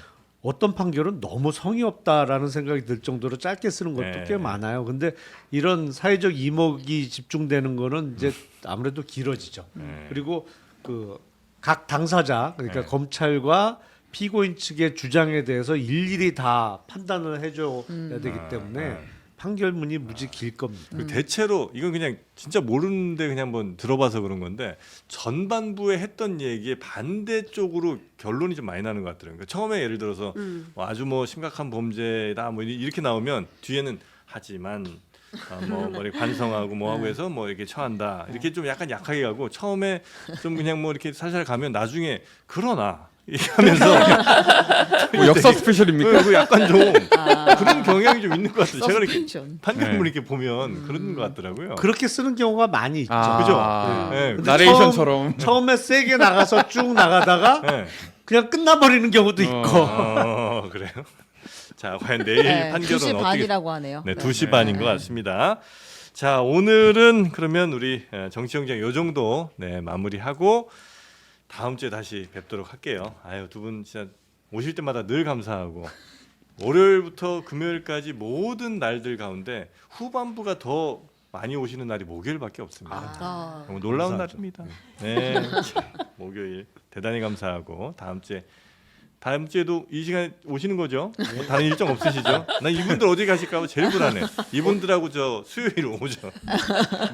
어떤 판결은 너무 성의 없다라는 생각이 들 정도로 짧게 쓰는 것도 네. 꽤 많아요. 근데 이런 사회적 이목이 집중되는 거는 이제 아무래도 길어지죠. 네. 그리고 그 각 당사자 그러니까 네. 검찰과 피고인 측의 주장에 대해서 일일이 다 판단을 해줘야 되기 때문에 아. 판결문이 무지 길 겁니다. 그 대체로 이건 그냥 진짜 모르는데 그냥 한번 들어봐서 그런 건데 전반부에 했던 얘기에 반대쪽으로 결론이 좀 많이 나는 것 같더라고요. 그러니까 처음에 예를 들어서 뭐 아주 뭐 심각한 범죄다 뭐 이렇게 나오면 뒤에는 하지만 뭐 이렇게 반성하고 뭐 하고 해서 뭐 이렇게 처한다 이렇게 좀 약간 약하게 가고 처음에 좀 그냥 뭐 이렇게 살살 가면 나중에 그러나 이렇게 하면서 뭐 역사 스페셜입니까? 그 약간 좀 그런 경향이 좀 있는 것 같아요. 제가 이렇게 서스펜션. 판결문 이렇게 보면 그런 것 같더라고요. 그렇게 쓰는 경우가 많이 있죠. 그죠? 네. 근데 나레이션처럼. 처음에 세게 나가서 쭉 나가다가 네. 그냥 끝나버리는 경우도 있고. 그래요. 자, 과연 내일 네, 판결은 2시 어떻게? 반이라고 하네요. 네, 2시 반인 것 같습니다. 자, 오늘은 그러면 우리 정치영장 요 정도 마무리하고 다음 주에 다시 뵙도록 할게요. 아유, 두 분 진짜 오실 때마다 늘 감사하고 월요일부터 금요일까지 모든 날들 가운데 후반부가 더 많이 오시는 날이 목요일밖에 없습니다. 아. 너무 놀라운 감사하죠. 날입니다. 네, 목요일 대단히 감사하고 다음 주에도 이 시간에 오시는 거죠? 뭐 다른 일정 없으시죠? 난 이분들 어디 가실까 봐 제일 불안해. 이분들하고 저 수요일 오죠.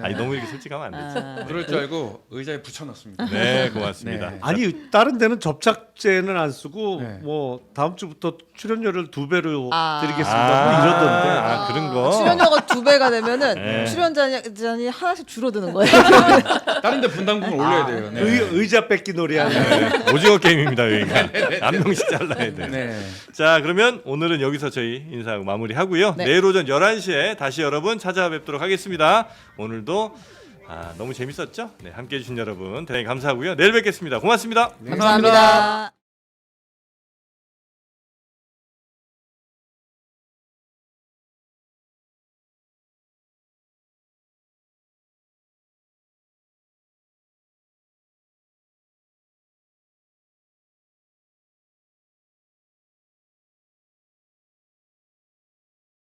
아니 너무 이렇게 솔직하면 안 되죠. 그럴 줄 알고 의자에 붙여놨습니다. 네, 고맙습니다. 네. 아니 다른 데는 접착제는 안 쓰고 네. 뭐 다음 주부터 출연료를 2배로 아. 드리겠습니다. 뭐 이러던데. 아, 그런 거. 출연료가 2배가 되면은 네. 출연자니 하나씩 줄어드는 거예요. 다른 데 분담금을 올려야 돼요. 네. 의자 뺏기 놀이하는. 네, 오징어 게임입니다 여기가. 한 명씩 조금씩 잘라야 돼요. 네. 자, 그러면 오늘은 여기서 저희 인사하고 마무리하고요. 네. 내일 오전 11시에 다시 여러분 찾아뵙도록 하겠습니다. 오늘도 너무 재밌었죠? 네, 함께해 주신 여러분 대단히 감사하고요. 내일 뵙겠습니다. 고맙습니다. 감사합니다.